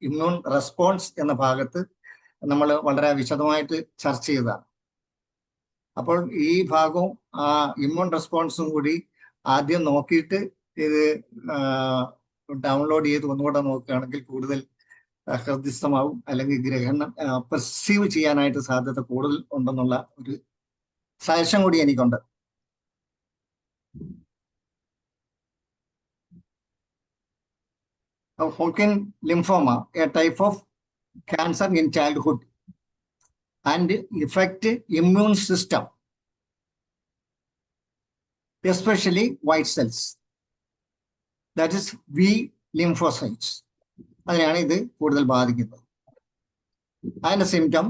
immune response എന്ന ഭാഗത്ത് നമ്മൾ വളരെ വിശദമായിട്ട് ചർച്ച ചെയ്തതാണ്. അപ്പോൾ ഈ ഭാഗവും ആ ഇമ്മ്യൂൺ റെസ്പോൺസും കൂടി ആദ്യം നോക്കിയിട്ട് ഇത് ഡൗൺലോഡ് ചെയ്ത് ഒന്നുകൂടെ നോക്കുകയാണെങ്കിൽ കൂടുതൽ ഹൃദ്യസ്ഥമാവും, അല്ലെങ്കിൽ ഗ്രഹണം പെർസീവ് ചെയ്യാനായിട്ട് സാധ്യത കൂടുതൽ ഉണ്ടെന്നുള്ള ഒരു സജഷൻ കൂടി എനിക്കുണ്ട്. Hodgkin lymphoma, a type of cancer in childhood, and affect immune system, especially white cells, that is V lymphocytes. അതിനെയാണ് ഇത് കൂടുതൽ ബാധിക്കുന്നത്. അതിന്റെ symptom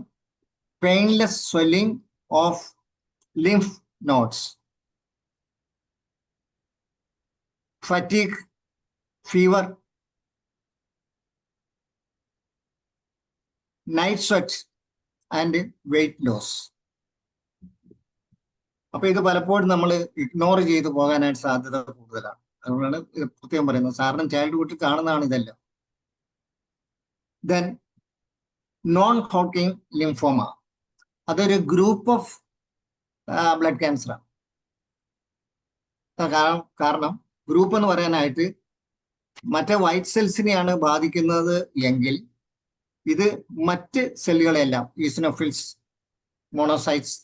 painless swelling of lymph nodes, fatigue, fever, night sweat and weight loss. അപ്പൊ ഇത് പലപ്പോഴും നമ്മൾ ഇഗ്നോർ ചെയ്തു പോകാനായിട്ട് സാധ്യത കൂടുതലാണ്. അതുകൊണ്ടാണ് പ്രത്യേകം പറയുന്നത്. സാറിന് ചൈൽഡ്ഹുഡിൽ കാണുന്നതാണ് ഇതെല്ലാം. ദെൻ നോൺ ഹോഡ്കിൻ ലിംഫോമ, അതൊരു ഗ്രൂപ്പ് ഓഫ് ബ്ലഡ് ക്യാൻസറാണ്. കാരണം ഗ്രൂപ്പ് എന്ന് പറയാനായിട്ട് മറ്റേ വൈറ്റ് സെൽസിനെയാണ് ബാധിക്കുന്നത് എങ്കിൽ ഇത് മറ്റ് സെല്ലുകളെല്ലാം, ഈസിനോഫിൽസ്, മോണോസൈറ്റ്സ്,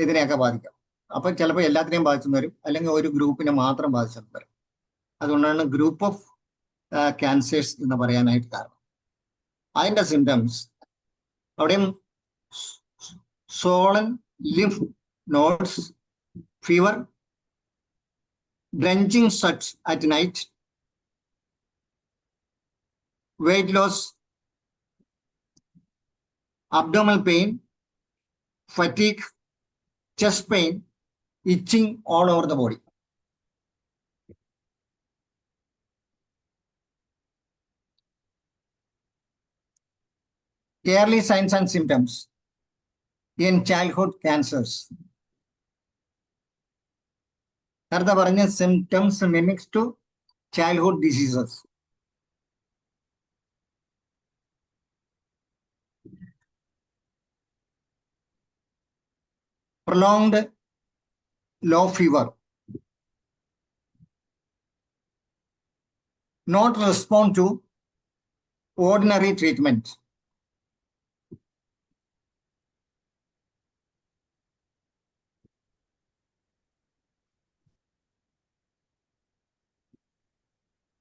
ഇതിനെയൊക്കെ ബാധിക്കാം. അപ്പൊ ചിലപ്പോൾ എല്ലാത്തിനെയും ബാധിച്ചു വരും, അല്ലെങ്കിൽ ഒരു ഗ്രൂപ്പിനെ മാത്രം ബാധിച്ചു വരും. അതുകൊണ്ടാണ് ഗ്രൂപ്പ് ഓഫ് ക്യാൻസേഴ്സ് എന്ന് പറയാനായിട്ട് കാരണം. അതിന്റെ സിംറ്റംസ് അവിടെയും swollen lymph nodes, fever, drenching sweat at night, weight loss, abdominal pain, fatigue, chest pain, itching all over the body. Early signs and symptoms in childhood cancers. നേരത്തെ പറഞ്ഞ symptoms mimics to childhood diseases. Prolonged low fever, not respond to ordinary treatment,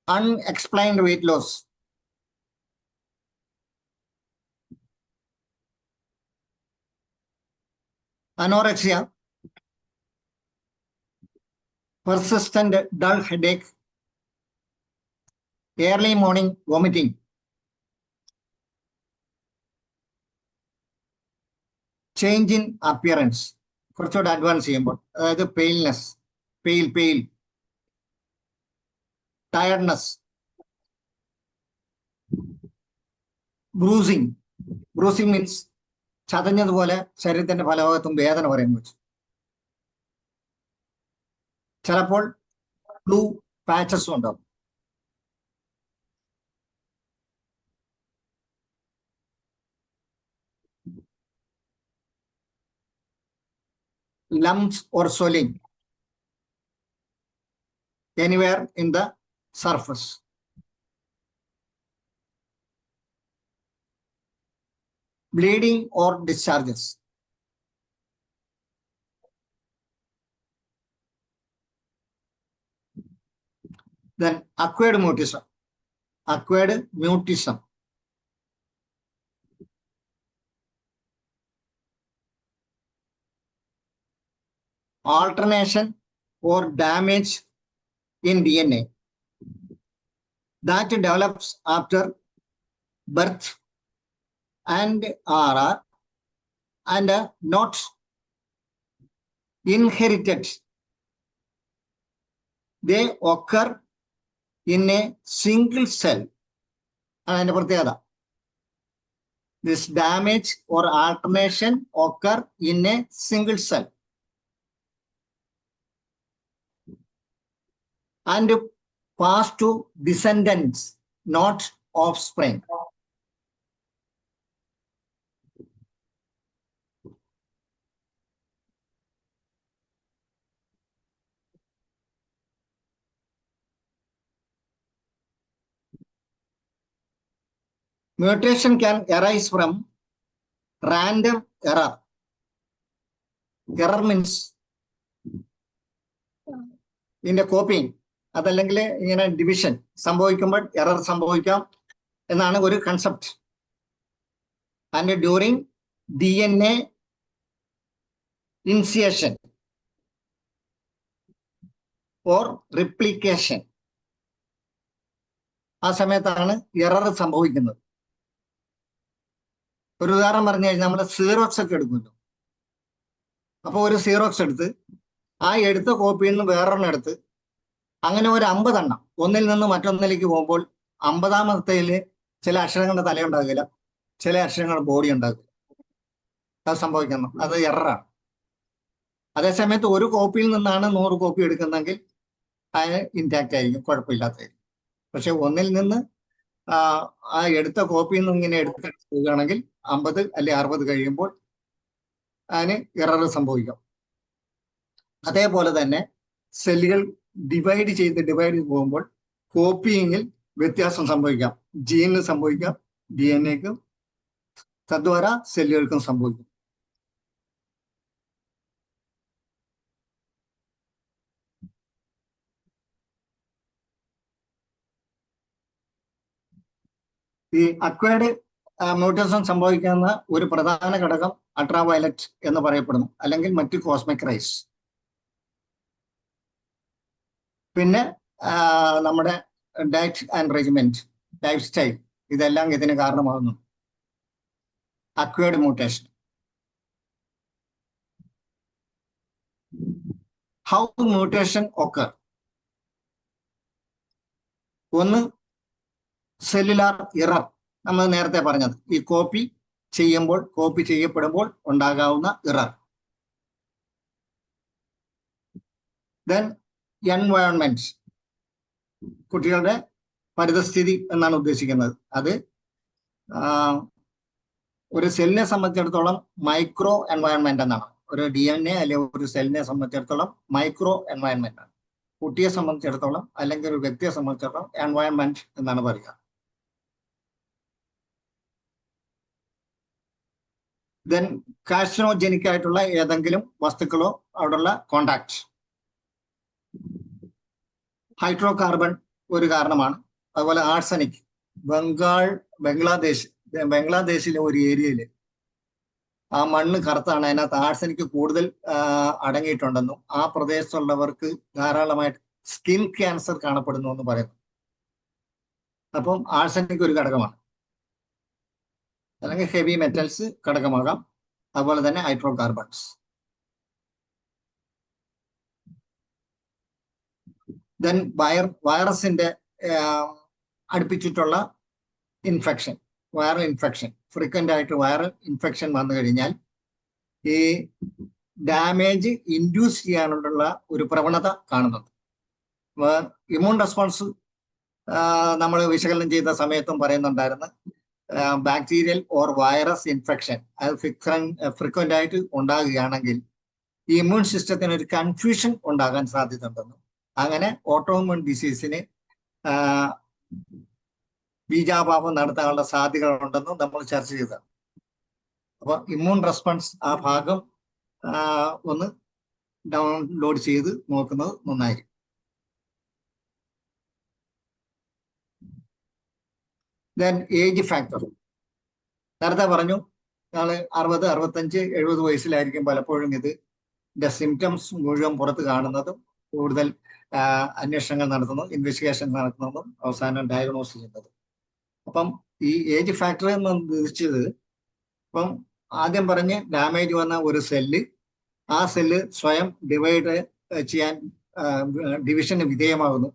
unexplained weight loss, anorexia, persistent dull headache, early morning vomiting, change in appearance, കുറച്ചുകൂടെ അഡ്വാൻസ് ചെയ്യുമ്പോൾ, അതായത് പെയിൽനെസ്, പെയിൽ, ടയർഡ്നെസ്, ബ്രൂസിങ് മീൻസ് ചതഞ്ഞതുപോലെ ശരീരത്തിന്റെ പല ഭാഗത്തും വേദന പറയുന്നു വെച്ചു. ചിലപ്പോൾ ബ്ലൂ പാച്ചസും ഉണ്ടാവും. lumps or swelling anywhere in the surface. Bleeding or discharges. Then acquired mutism. Alternation or damage in DNA that develops after birth and are and not inherited. They occur in a single cell. And this damage or alternation occur in a single cell and pass to descendants, not offspring. Mutation can arise from random error. Error means in a copying. അതല്ലെങ്കിൽ ഇങ്ങനെ ഡിവിഷൻ സംഭവിക്കുമ്പോൾ എറർ സംഭവിക്കാം എന്നാണ് ഒരു concept. And during DNA initiation or replication, ആ സമയത്താണ് എറർ സംഭവിക്കുന്നത്. ഒരു ഉദാഹരണം പറഞ്ഞു കഴിഞ്ഞാൽ നമ്മൾ സീറോക്സ് ഒക്കെ എടുക്കുമല്ലോ. അപ്പോൾ ഒരു സീറോക്സ് എടുത്ത് ആ എടുത്ത കോപ്പിയിൽ നിന്ന് വേറൊരെണ്ണം എടുത്ത് അങ്ങനെ ഒരു 50 എണ്ണം ഒന്നിൽ നിന്ന് മറ്റൊന്നിലേക്ക് പോകുമ്പോൾ 50ാമത്തേൽ ചില അക്ഷരങ്ങളുടെ തലയുണ്ടാകില്ല, ചില അക്ഷരങ്ങളുടെ ബോഡി ഉണ്ടാകില്ല. അത് സംഭവിക്കണം, അത് എററാണ്. അതേസമയത്ത് ഒരു കോപ്പിയിൽ നിന്നാണ് 100 കോപ്പി എടുക്കുന്നതെങ്കിൽ അത് ഇൻടാക്റ്റ് ആയിരിക്കും, കുഴപ്പമില്ലാത്തായിരിക്കും. പക്ഷെ ഒന്നിൽ നിന്ന് ആ എടുത്ത കോപ്പിയിൽ നിന്ന് ഇങ്ങനെ എടുത്തിട്ട് പോവുകയാണെങ്കിൽ 50 അല്ലെ 60 കഴിയുമ്പോൾ അതിന് എറർ സംഭവിക്കാം. അതേപോലെ തന്നെ സെല്ലുകൾ ഡിവൈഡ് ചെയ്ത് പോകുമ്പോൾ കോപ്പിയിങ്ങിൽ വ്യത്യാസം സംഭവിക്കാം. ജീനിന് സംഭവിക്കാം, DNA-ക്കും തദ്വാര സെല്ലുകൾക്കും സംഭവിക്കും. ഈ അക്വയർഡ് മ്യൂട്ടേഷൻ സംഭവിക്കുന്ന ഒരു പ്രധാന ഘടകം അൾട്രാവയലറ്റ് എന്ന് പറയപ്പെടുന്നു, അല്ലെങ്കിൽ മറ്റ് കോസ്മിക് റേസ്. പിന്നെ നമ്മുടെ diet and regiment, life style, ഇതെല്ലാം ഇതിന് കാരണമാകുന്നു. Acquired mutation. How mutation occur? ഒന്ന് സെല്ലുലാർ ഇറർ, നമ്മൾ നേരത്തെ പറഞ്ഞത്, ഈ കോപ്പി ചെയ്യപ്പെടുമ്പോൾ ഉണ്ടാകാവുന്ന ഇറർ. ദെൻ എൻവയോൺമെന്റ്, കുട്ടികളുടെ പരിതസ്ഥിതി എന്നാണ് ഉദ്ദേശിക്കുന്നത്. അത് ഒരു സെല്ലിനെ സംബന്ധിച്ചിടത്തോളം മൈക്രോ എൻവയോൺമെന്റ് എന്നാണ്. ഒരു DNA അല്ലെങ്കിൽ ഒരു സെല്ലിനെ സംബന്ധിച്ചിടത്തോളം മൈക്രോ എൻവയോൺമെന്റ് ആണ്. കുട്ടിയെ സംബന്ധിച്ചിടത്തോളം അല്ലെങ്കിൽ ഒരു വ്യക്തിയെ സംബന്ധിച്ചിടത്തോളം എൻവയോൺമെന്റ് എന്നാണ് പറയുക. ദെൻ കാർസിനോജനിക് ആയിട്ടുള്ള ഏതെങ്കിലും വസ്തുക്കളോ അവിടെയുള്ള കോണ്ടാക്ട്. ഹൈഡ്രോകാർബൺ ഒരു കാരണമാണ്. അതുപോലെ ആർസനിക്. ബംഗ്ലാദേശിലെ ഒരു ഏരിയയിൽ ആ മണ്ണ് കറുത്താണ്, അതിനകത്ത് ആർസനിക് കൂടുതൽ അടങ്ങിയിട്ടുണ്ടെന്നും ആ പ്രദേശത്തുള്ളവർക്ക് ധാരാളമായിട്ട് സ്കിൻ ക്യാൻസർ കാണപ്പെടുന്നു എന്ന് പറയുന്നു. അപ്പം ആർസനിക് ഒരു ഘടകമാണ്. അല്ലെങ്കിൽ ഹെവി മെറ്റൽസ് ഘടകമാകാം. അതുപോലെ തന്നെ ഹൈഡ്രോകാർബൺസ്. ദെൻ വൈറസിന്റെ അടുപ്പിച്ചിട്ടുള്ള ഇൻഫെക്ഷൻ, വൈറൽ ഇൻഫെക്ഷൻ, ഫ്രീക്വന്റ് ആയിട്ട് വൈറൽ ഇൻഫെക്ഷൻ വന്നു കഴിഞ്ഞാൽ ഈ ഡാമേജ് ഇൻഡ്യൂസ് ചെയ്യാനുള്ള ഒരു പ്രവണത കാണുന്നുണ്ട്. ഇമ്മ്യൂൺ റെസ്പോൺസ് നമ്മൾ വിശകലനം ചെയ്ത സമയത്തും പറയുന്നുണ്ടായിരുന്നു, ബാക്ടീരിയൽ ഓർ വൈറസ് ഇൻഫെക്ഷൻ അത് ഫ്രീക്വന്റ് ആയിട്ട് ഉണ്ടാകുകയാണെങ്കിൽ ഈ ഇമ്മ്യൂൺ സിസ്റ്റത്തിന് ഒരു കൺഫ്യൂഷൻ ഉണ്ടാകാൻ സാധ്യതയുണ്ടെന്നും അങ്ങനെ ഓട്ടോഇമ്യൂൺ ഡിസീസിന് ബീജാപാപം നടത്താനുള്ള സാധ്യതകളുണ്ടെന്നും നമ്മൾ ചർച്ച ചെയ്തതാണ്. അപ്പൊ ഇമ്മ്യൂൺ റെസ്പോൺസ് ആ ഭാഗം ഒന്ന് ഡൗൺലോഡ് ചെയ്ത് നോക്കുന്നത് നന്നായിരിക്കും. Then age factor. നേരത്തെ പറഞ്ഞു ഞങ്ങൾ 60, 65, 70 വയസ്സിലായിരിക്കും പലപ്പോഴും ഇതിന്റെ സിംറ്റംസ് മുഴുവൻ പുറത്ത് കാണുന്നതും കൂടുതൽ അന്വേഷണങ്ങൾ നടത്തുന്നതും ഇൻവെസ്റ്റിഗേഷൻ നടത്തുന്നതും അവസാനം ഡയഗ്നോസ് ചെയ്യുന്നതും. അപ്പം ഈ ഏജ് ഫാക്ടർ എന്ന് ഉദ്ദേശിച്ചത്, ഇപ്പം ആദ്യം പറഞ്ഞ് ഡാമേജ് വന്ന ഒരു സെല്ല്, ആ സെല്ല് സ്വയം ഡിവൈഡ് ചെയ്യാൻ ഡിവിഷന് വിധേയമാകുന്നു.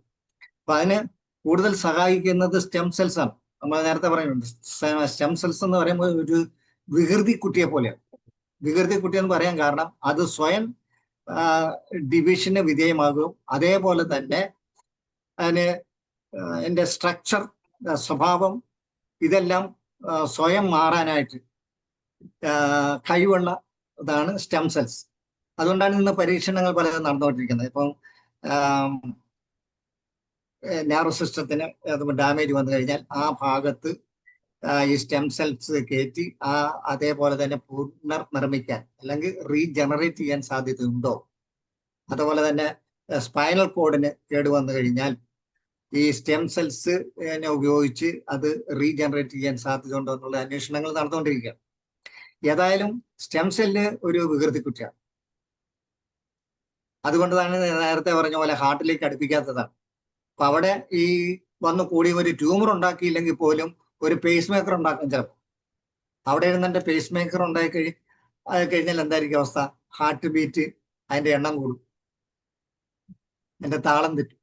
അപ്പൊ അതിന് കൂടുതൽ സഹായിക്കുന്നത് സ്റ്റെം സെൽസ് ആണ്. നമ്മൾ നേരത്തെ പറയുന്നുണ്ട് സ്റ്റെം സെൽസ് എന്ന് പറയുമ്പോൾ ഒരു വികൃതി കുട്ടിയെ പോലെയാണ്. വികൃതി കുട്ടി എന്ന് പറയാൻ കാരണം അത് സ്വയം ഡിവിഷന് വിധേയമാകും. അതേപോലെ തന്നെ അതിന് അതിൻ്റെ സ്ട്രക്ചർ, സ്വഭാവം ഇതെല്ലാം സ്വയം മാറാനായിട്ട് കഴിവുള്ള ഇതാണ് സ്റ്റെം സെൽസ്. അതുകൊണ്ടാണ് ഇന്ന് പരീക്ഷണങ്ങൾ പലതും നടന്നുകൊണ്ടിരിക്കുന്നത്. ഇപ്പം നെർവ് സിസ്റ്റത്തിന് ഡാമേജ് വന്നു കഴിഞ്ഞാൽ ആ ഭാഗത്ത് ഈ സ്റ്റെം സെൽസ് കയറ്റി അതേപോലെ തന്നെ പുനർനിർമ്മിക്കാൻ അല്ലെങ്കിൽ റീജനറേറ്റ് ചെയ്യാൻ സാധ്യതയുണ്ടോ. അതുപോലെ തന്നെ സ്പൈനൽ കോഡിന് കേടുവന്നു കഴിഞ്ഞാൽ ഈ സ്റ്റെം സെൽസ് ഉപയോഗിച്ച് അത് റീജനറേറ്റ് ചെയ്യാൻ സാധ്യതയുണ്ടോ എന്നുള്ള അന്വേഷണങ്ങൾ നടന്നുകൊണ്ടിരിക്കുകയാണ്. ഏതായാലും സ്റ്റെം സെല്ല് ഒരു വികൃതി കുറ്റിയാണ്. അതുകൊണ്ടാണ് നേരത്തെ പറഞ്ഞ പോലെ ഹാർട്ടിലേക്ക് അടുപ്പിക്കാത്തതാണ്. അപ്പൊ അവിടെ ഈ വന്നു കൂടി ഒരു ട്യൂമർ ഉണ്ടാക്കിയില്ലെങ്കിൽ പോലും ഒരു പേസ് മേക്കർ ഉണ്ടാക്കും ചിലപ്പോൾ. അവിടെ ഇരുന്നെ പേസ് മേക്കർ ഉണ്ടായി കഴിഞ്ഞാൽ എന്തായിരിക്കും അവസ്ഥ? ഹാർട്ട് ബീറ്റ് അതിന്റെ എണ്ണം കൂടും, അതിന്റെ താളം തെറ്റും.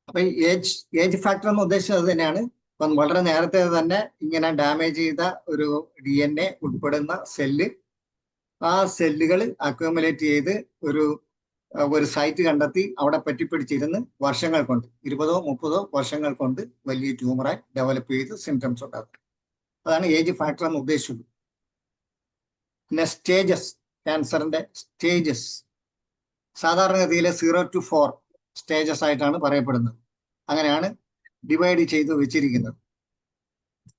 അപ്പൊ ഏജ് ഫാക്ടർ എന്ന് ഉദ്ദേശിച്ചത് അത് തന്നെയാണ്. അപ്പം വളരെ നേരത്തെ തന്നെ ഇങ്ങനെ ഡാമേജ് ചെയ്ത ഒരു DNA ഉൾപ്പെടുന്ന സെല്ല്, ആ സെല്ലുകൾ അക്യുമുലേറ്റ് ചെയ്ത് ഒരു സൈറ്റ് കണ്ടെത്തി അവിടെ പറ്റിപ്പിടിച്ചിരുന്ന് വർഷങ്ങൾ കൊണ്ട് 20, 30 വർഷങ്ങൾ കൊണ്ട് വലിയ ട്യൂമറായി ഡെവലപ്പ് ചെയ്ത് സിംറ്റംസ് ഉണ്ടാകും. അതാണ് ഏജ് ഫാക്ടർ എന്ന് ഉദ്ദേശിച്ചത്. പിന്നെ സ്റ്റേജസ്, ക്യാൻസറിന്റെ സ്റ്റേജസ് സാധാരണഗതിയിലെ 0 to 4 സ്റ്റേജസ് ആയിട്ടാണ് പറയപ്പെടുന്നത്. അങ്ങനെയാണ് ഡിവൈഡ് ചെയ്ത് വെച്ചിരിക്കുന്നത്.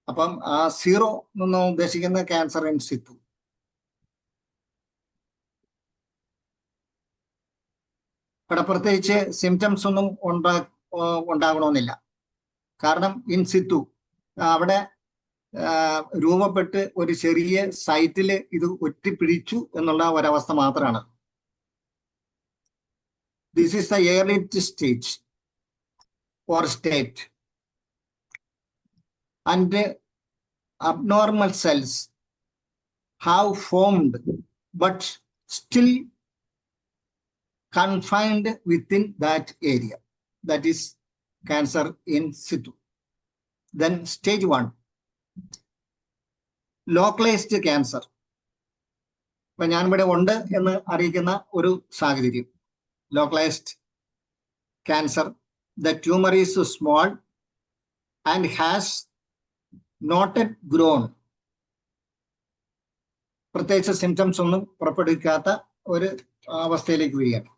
അപ്പം ആ 0 എന്ന് ഉദ്ദേശിക്കുന്ന ക്യാൻസർ ഇൻ സിറ്റു. ഇവിടെ പ്രത്യേകിച്ച് സിംറ്റംസ് ഒന്നും ഉണ്ടാകണമെന്നില്ല. കാരണം ഇൻ സിറ്റു അവിടെ രൂപപ്പെട്ട് ഒരു ചെറിയ സൈറ്റിൽ ഇത് ഒറ്റിപ്പിടിച്ചു എന്നുള്ള ഒരവസ്ഥ മാത്രമാണ്. This is the earliest stage or state, and abnormal cells have formed but still confined within that area. That is cancer in situ. Then stage 1, localized cancer. ഇപ്പൊ ഞാനിവിടെ ഉണ്ട് എന്ന് അറിയിക്കുന്ന ഒരു സാഹചര്യം. Localized cancer, the tumor is small and has not yet grown. പ്രത്യേകിച്ച് സിംറ്റംസ് ഒന്നും പുറപ്പെടുവിക്കാത്ത ഒരു അവസ്ഥയിലേക്ക് വരികയാണ്.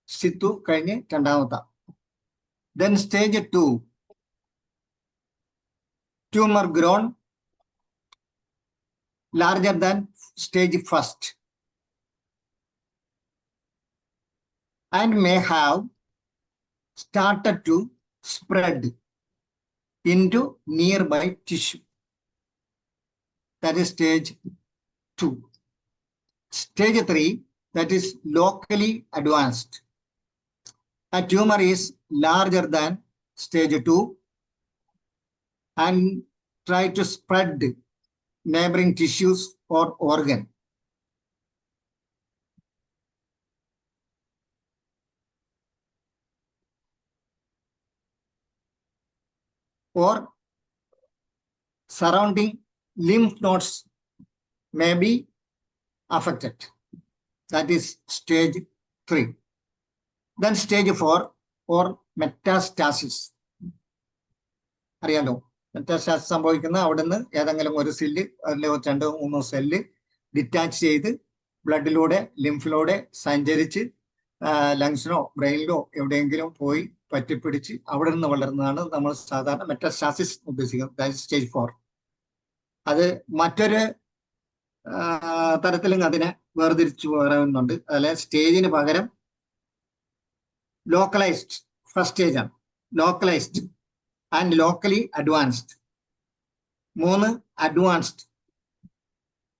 സിറ്റു കഴിഞ്ഞ് രണ്ടാമത്തെ. Then stage 2, tumor grown larger than stage 1st and may have started to spread into nearby tissue. That is stage 2. Stage 3, that is locally advanced a tumor is larger than stage 2 and try to spread neighboring tissues or organ. Or surrounding lymph nodes may be affected. That is stage 3. Then stage 4 or metastasis. അറിയാലോ, മെറ്റാസ്റ്റാസിസ് സംഭവിക്കുന്ന അവിടുന്ന് ഏതെങ്കിലും ഒരു സെല്ല് അതിലെ 2-3 സെല്ല് ഡിറ്റാച്ച് ചെയ്ത് ബ്ലഡിലൂടെ ലിംഫിലൂടെ സഞ്ചരിച്ച് ലങ്സിനോ ബ്രെയിനിലോ എവിടെയെങ്കിലും പോയി പറ്റിപ്പിടിച്ച് അവിടെ നിന്ന് വളരുന്നതാണ് നമ്മൾ സാധാരണ മെറ്റാസ്റ്റാസിസ് ഉദ്ദേശിക്കുന്നത്. സ്റ്റേജ് 4. അത് മറ്റൊരു തരത്തിലും അതിനെ വേർതിരിച്ചു പറയുന്നുണ്ട്. അതിലെ സ്റ്റേജിന് പകരം ലോക്കലൈസ്ഡ് ഫസ്റ്റ് സ്റ്റേജ് ആണ്. Localised and locally advanced. 3 advanced.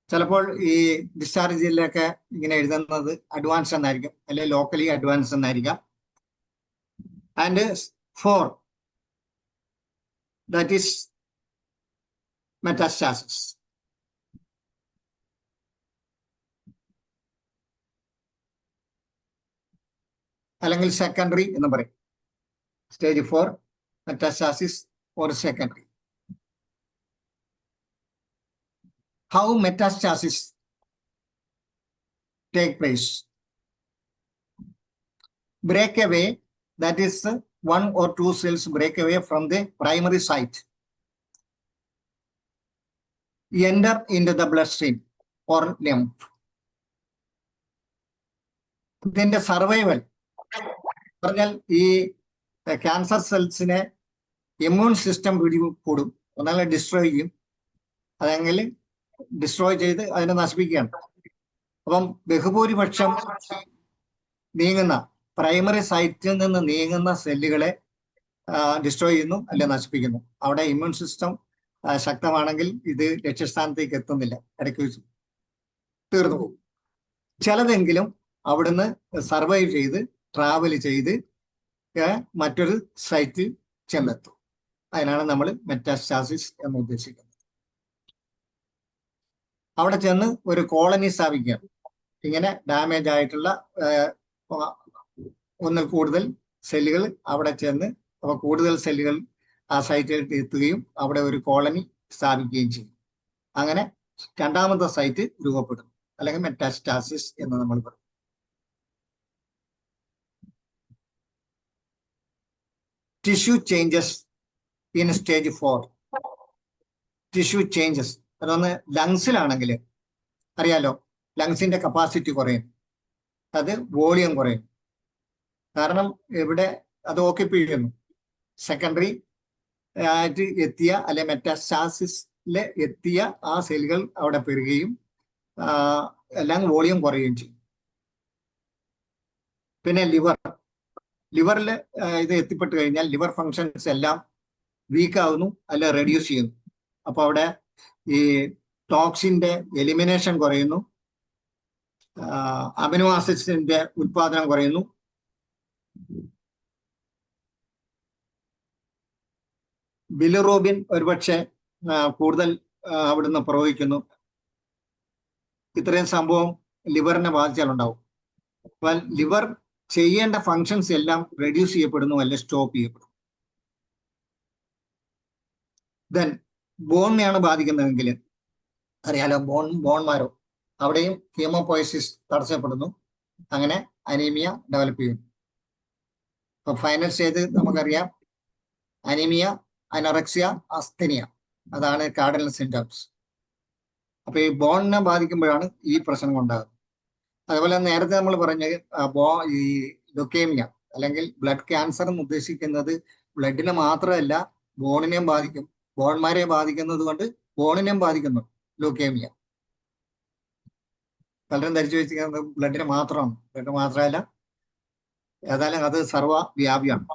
ചിലപ്പോൾ ഈ ഡിസ്ചാർജിലൊക്കെ ഇങ്ങനെ എഴുതുന്നത് അഡ്വാൻസ് എന്നായിരിക്കും, അല്ലെങ്കിൽ ലോക്കലി അഡ്വാൻസ് എന്നായിരിക്കാം. And 4 that is metastasis. അല്ലെങ്കിൽ സെക്കൻഡറി എന്ന് പറയും. Stage 4 metastasis or secondary. How metastasis take place? Breakaway, that is 1 or 2 cells break away from the primary site, enter into the bloodstream or lymph. Then the survival. പറഞ്ഞാൽ ഈ ക്യാൻസർ സെൽസിനെ ഇമ്മ്യൂൺ സിസ്റ്റം പിടികൂടും, ഒന്നാലും ഡിസ്ട്രോയ് ചെയ്യും, അതെങ്കിൽ ഡിസ്ട്രോയ് ചെയ്ത് അതിനെ നശിപ്പിക്കുകയാണ്. അപ്പം ബഹുഭൂരിപക്ഷം നീങ്ങുന്ന പ്രൈമറി സൈറ്റിൽ നിന്ന് നീങ്ങുന്ന സെല്ലുകളെ ഡിസ്ട്രോയ് ചെയ്യുന്നു അല്ലെ നശിപ്പിക്കുന്നു. അവിടെ ഇമ്മ്യൂൺ സിസ്റ്റം ശക്തമാണെങ്കിൽ ഇത് ലക്ഷ്യസ്ഥാനത്തേക്ക് എത്തുന്നില്ല, ഇടയ്ക്ക് വെച്ച് തീർന്നു പോകും. ചിലതെങ്കിലും അവിടുന്ന് സർവൈവ് ചെയ്ത് ട്രാവൽ ചെയ്ത് മറ്റൊരു സൈറ്റിൽ ചെന്നെത്തും. അതിനാണ് നമ്മൾ മെറ്റാസ്റ്റാസിസ് എന്ന് ഉദ്ദേശിക്കുന്നത്. അവിടെ ചെന്ന് ഒരു കോളനി സ്ഥാപിക്കുകയാണ്. ഇങ്ങനെ ഡാമേജ് ആയിട്ടുള്ള ഒന്നിൽ കൂടുതൽ സെല്ലുകൾ അവിടെ ചെന്ന് അപ്പോൾ കൂടുതൽ സെല്ലുകൾ ആ സൈറ്റിൽ എത്തുകയും അവിടെ ഒരു കോളനി സ്ഥാപിക്കുകയും ചെയ്യും. അങ്ങനെ രണ്ടാമത്തെ സൈറ്റ് രൂപപ്പെടും, അല്ലെങ്കിൽ മെറ്റാസ്റ്റാസിസ് എന്ന് നമ്മൾ പറയും. Tissue changes in stage 4. Tissue changes അതൊന്ന് ലങ്സിലാണെങ്കിൽ അറിയാലോ, ലങ്സിന്റെ കപ്പാസിറ്റി കുറയും, അത് വോളിയം കുറയും. കാരണം ഇവിടെ അത് ഓക്യുപ്പൈ ചെയ്യുന്നു. സെക്കൻഡറി ആയിട്ട് എത്തിയ അല്ലെ മെറ്റാസ്റ്റാസിസിൽ എത്തിയ ആ സെല്ലുകൾ അവിടെ പെരുകയും എല്ലാം വോളിയം കുറയുകയും ചെയ്യും. പിന്നെ ലിവറിൽ ഇത് എത്തിപ്പെട്ട് കഴിഞ്ഞാൽ ലിവർ ഫങ്ഷൻസ് എല്ലാം വീക്ക് ആവുന്നു അല്ലെ റെഡ്യൂസ് ചെയ്യുന്നു. അപ്പൊ അവിടെ ഈ ടോക്സിന്റെ എലിമിനേഷൻ കുറയുന്നു, അമിനോ ആസിഡ്സിന്റെ ഉത്പാദനം കുറയുന്നു, ബിലിറൂബിൻ ഒരുപക്ഷെ കൂടുതൽ അവിടുന്ന് പ്രവഹിക്കുന്നു. ഇത്രയും സംഭവം ലിവറിനെ ബാധിച്ചാലുണ്ടാവും. അപ്പോൾ ലിവർ ചെയ്യേണ്ട ഫങ്ഷൻസ് എല്ലാം റെഡ്യൂസ് ചെയ്യപ്പെടുന്നു അല്ലെ സ്റ്റോപ്പ് ചെയ്യപ്പെടുന്നു. ദെൻ ബോണിനെയാണ് ബാധിക്കുന്നതെങ്കിൽ അറിയാലോ, ബോൺമാരോ അവിടെയും ഹീമോപോയസിസ് തടസ്സപ്പെടുന്നു, അങ്ങനെ അനീമിയ ഡെവലപ്പ് ചെയ്യുന്നു. അപ്പൊ ഫൈനൽ സ്റ്റേജ് നമുക്കറിയാം, അനീമിയ, അനറക്സിയ, അസ്തനിയ, അതാണ് കാർഡിനൽ സിംറ്റംസ്. അപ്പൊ ഈ ബോണിനെ ബാധിക്കുമ്പോഴാണ് ഈ പ്രശ്നം ഉണ്ടാകുന്നത്. അതുപോലെ നേരത്തെ നമ്മൾ പറഞ്ഞ ഈ ലുക്കേമിയ അല്ലെങ്കിൽ ബ്ലഡ് ക്യാൻസർ എന്ന് ഉദ്ദേശിക്കുന്നത് ബ്ലഡിനെ മാത്രമല്ല ബോണിനെയും ബാധിക്കും. ബോൺമാരെ ബാധിക്കുന്നത് കൊണ്ട് ബോണിനെയും ബാധിക്കുന്നു ലുക്കേമിയ. പലരും ധരിച്ചു വെച്ചിരിക്കുന്നത് ബ്ലഡിനെ മാത്രമാണ്. ബ്ലഡ് മാത്രമല്ല, ഏതായാലും അത് സർവ്വവ്യാപിയാണ്.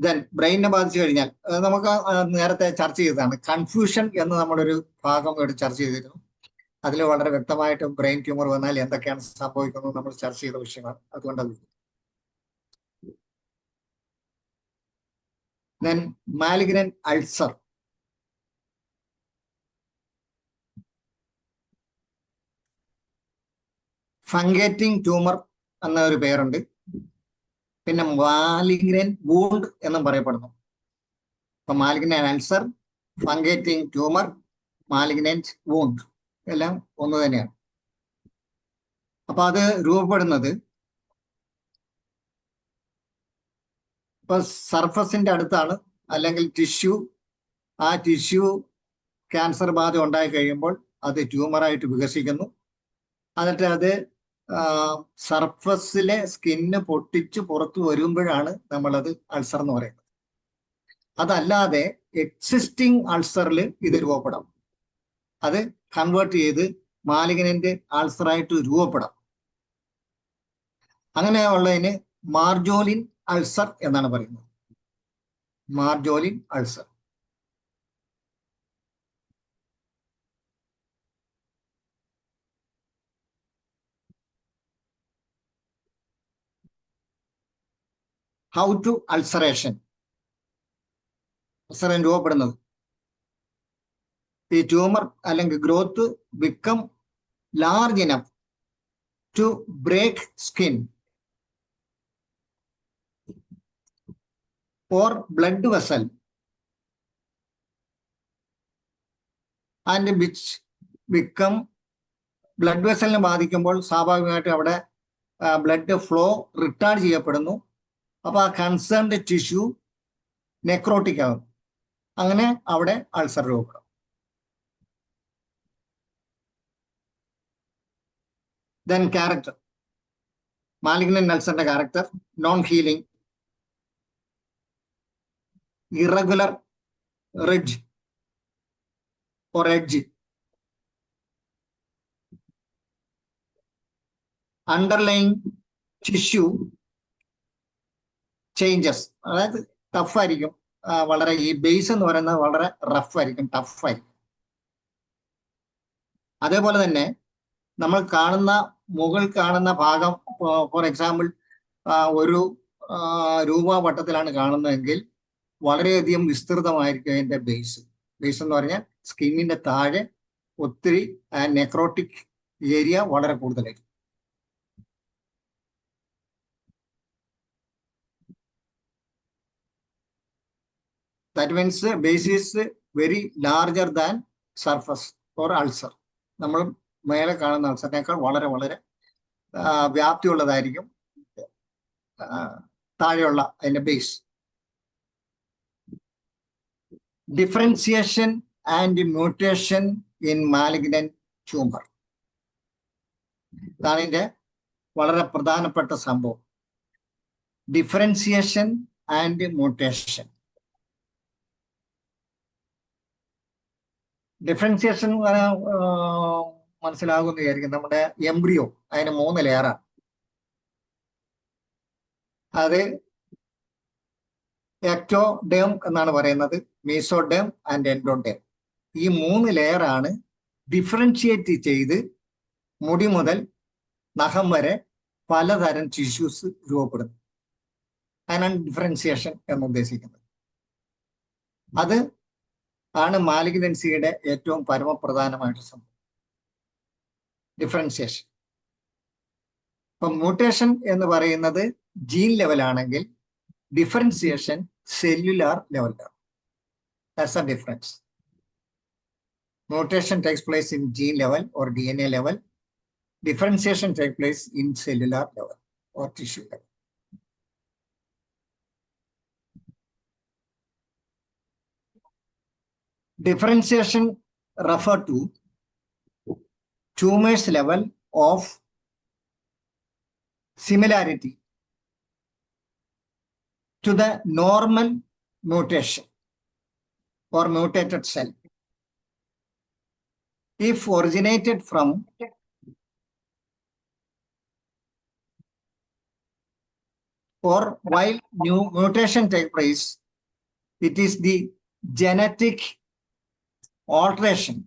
ദെൻ ബ്രെയിനിനെ ബാധിച്ചു കഴിഞ്ഞാൽ നമുക്ക് നേരത്തെ ചർച്ച ചെയ്തതാണ്. കൺഫ്യൂഷൻ എന്ന് നമ്മളൊരു ഭാഗം ഇവിടെ ചർച്ച ചെയ്തിരുന്നു. അതിൽ വളരെ വ്യക്തമായിട്ട് ബ്രെയിൻ ട്യൂമർ വന്നാൽ എന്തൊക്കെയാണ് സംഭവിക്കുന്നത് നമ്മൾ ചർച്ച ചെയ്ത വിഷയമാണ്. അതുകൊണ്ടത് then malignant ulcer. Fungating tumour എന്ന ഒരു പേരുണ്ട്. പിന്നെ മാലിഗ്നന്റ് വൂണ്ട് എന്നും പറയപ്പെടുന്നു. അപ്പൊ malignant ulcer, fungating tumour, malignant wound എല്ലാം ഒന്ന് തന്നെയാണ്. അപ്പൊ അത് രൂപപ്പെടുന്നത് ഇപ്പൊ സർഫസിന്റെ അടുത്താണ്, അല്ലെങ്കിൽ ടിഷ്യൂ, ആ ടിഷ്യൂ ക്യാൻസർ ബാധ ഉണ്ടായി കഴിയുമ്പോൾ അത് ട്യൂമറായിട്ട് വികസിക്കുന്നു. എന്നിട്ട് അത് സർഫസിലെ സ്കിന്ന് പൊട്ടിച്ച് പുറത്തു വരുമ്പോഴാണ് നമ്മളത് അൾസർ എന്ന് പറയുന്നത്. അതല്ലാതെ എക്സിസ്റ്റിംഗ് അൾസറിൽ ഇത് രൂപപ്പെടാം. അത് കൺവേർട്ട് ചെയ്ത് മാലിഗ്നന്റ് അൾസറായിട്ട് രൂപപ്പെടാം. അങ്ങനെയുള്ളതിന് മാർജോലിൻ അൾസർ എന്നാണ് പറയുന്നത്. Marjolin ulcer. How to ulceration. Ulceration രൂപപ്പെടുന്നത് ഈ ട്യൂമർ അല്ലെങ്കിൽ growth become large enough to break skin or blood vessel and which become blood vessel ബാധിക്കുമ്പോൾ സ്വാഭാവികമായിട്ട് അവിടെ ബ്ലഡ് ഫ്ലോ റിട്ടാർഡ് ചെയ്യപ്പെടുന്നു. അപ്പൊ ആ കൺസേൺഡ് ടിഷ്യൂ നെക്രോട്ടിക് ആകും. അങ്ങനെ അവിടെ അൾസർ രൂപപ്പെടും. Then character. Malignant അൾസറിന്റെ character non healing, irregular ridge or edge, underlying tissue changes. അതായത് ടഫ് ആയിരിക്കും, വളരെ ഈ ബേസ് എന്ന് പറയുന്നത് വളരെ റഫ് ആയിരിക്കും, ടഫ് ആയിരിക്കും. അതേപോലെ തന്നെ നമ്മൾ കാണുന്ന മുകൾ കാണുന്ന ഭാഗം, ഫോർ എക്സാമ്പിൾ ഒരു രൂപവട്ടത്തിലാണ് കാണുന്നതെങ്കിൽ വളരെയധികം വിസ്തൃതമായിരിക്കും അതിന്റെ ബേസ്. ബേസ് എന്ന് പറഞ്ഞാൽ സ്കിന്നിന്റെ താഴെ ഒത്തിരി നെക്രോട്ടിക് ഏരിയ വളരെ കൂടുതലായിരിക്കും. That means base is very larger than surface or ulcer. നമ്മൾ മേലെ കാണുന്ന അൾസറിനേക്കാൾ വളരെ വളരെ വ്യാപ്തിയുള്ളതായിരിക്കും താഴെയുള്ള അതിന്റെ base. Differentiation and mutation in malignant tumor. ഇതാണ് ഇതിന്റെ വളരെ പ്രധാനപ്പെട്ട സംഭവം. Differentiation and mutation. ഡിഫറൻസിയേഷൻ മനസ്സിലാകുമെന്ന് വിചാരിക്കും. നമ്മുടെ എംബ്രിയോ അതിന് 3 ലെയറാണ്. അത് എക്ടോഡേം എന്നാണ് പറയുന്നത്, മീസോഡേം ആൻഡ് എൻഡോഡേം. ഈ 3 ലെയറാണ് ഡിഫറൻഷിയേറ്റ് ചെയ്ത് മുടി മുതൽ നഖം വരെ പലതരം ടിഷ്യൂസ് രൂപപ്പെടുന്നത്. അതിനാണ് ഡിഫറൻസിയേഷൻ എന്ന് ഉദ്ദേശിക്കുന്നത്. അത് ആണ് മാലിഗ്നൻസിയുടെ ഏറ്റവും പരമപ്രധാനമായിട്ട് സംഭവം, ഡിഫറൻസിയേഷൻ. ഇപ്പൊ മ്യൂട്ടേഷൻ എന്ന് പറയുന്നത് ജീൻ ലെവലാണെങ്കിൽ ഡിഫറൻസിയേഷൻ സെല്ലുലാർ ലെവലിലാണ്. That's the difference. Mutation takes place in gene level or DNA level. Differentiation takes place in cellular level or tissue level. Differentiation refer to tumors level of similarity to the normal mutation or mutated cell if originated from or while new mutation take place, it is the genetic alteration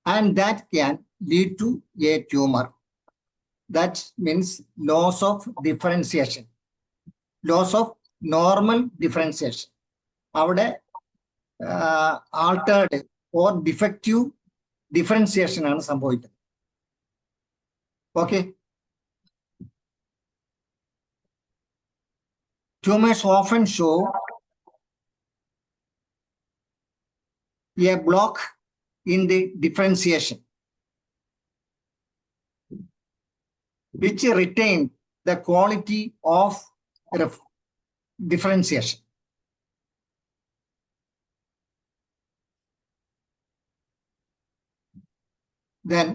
and that can lead to a tumor. That means loss of differentiation, loss of normal differentiation. അവിടെ altered or defective differentiation ആണ് സംഭവിക്കുന്നത്. Okay. Tumors often show a block in the differentiation, which retain the quality of differentiation. Then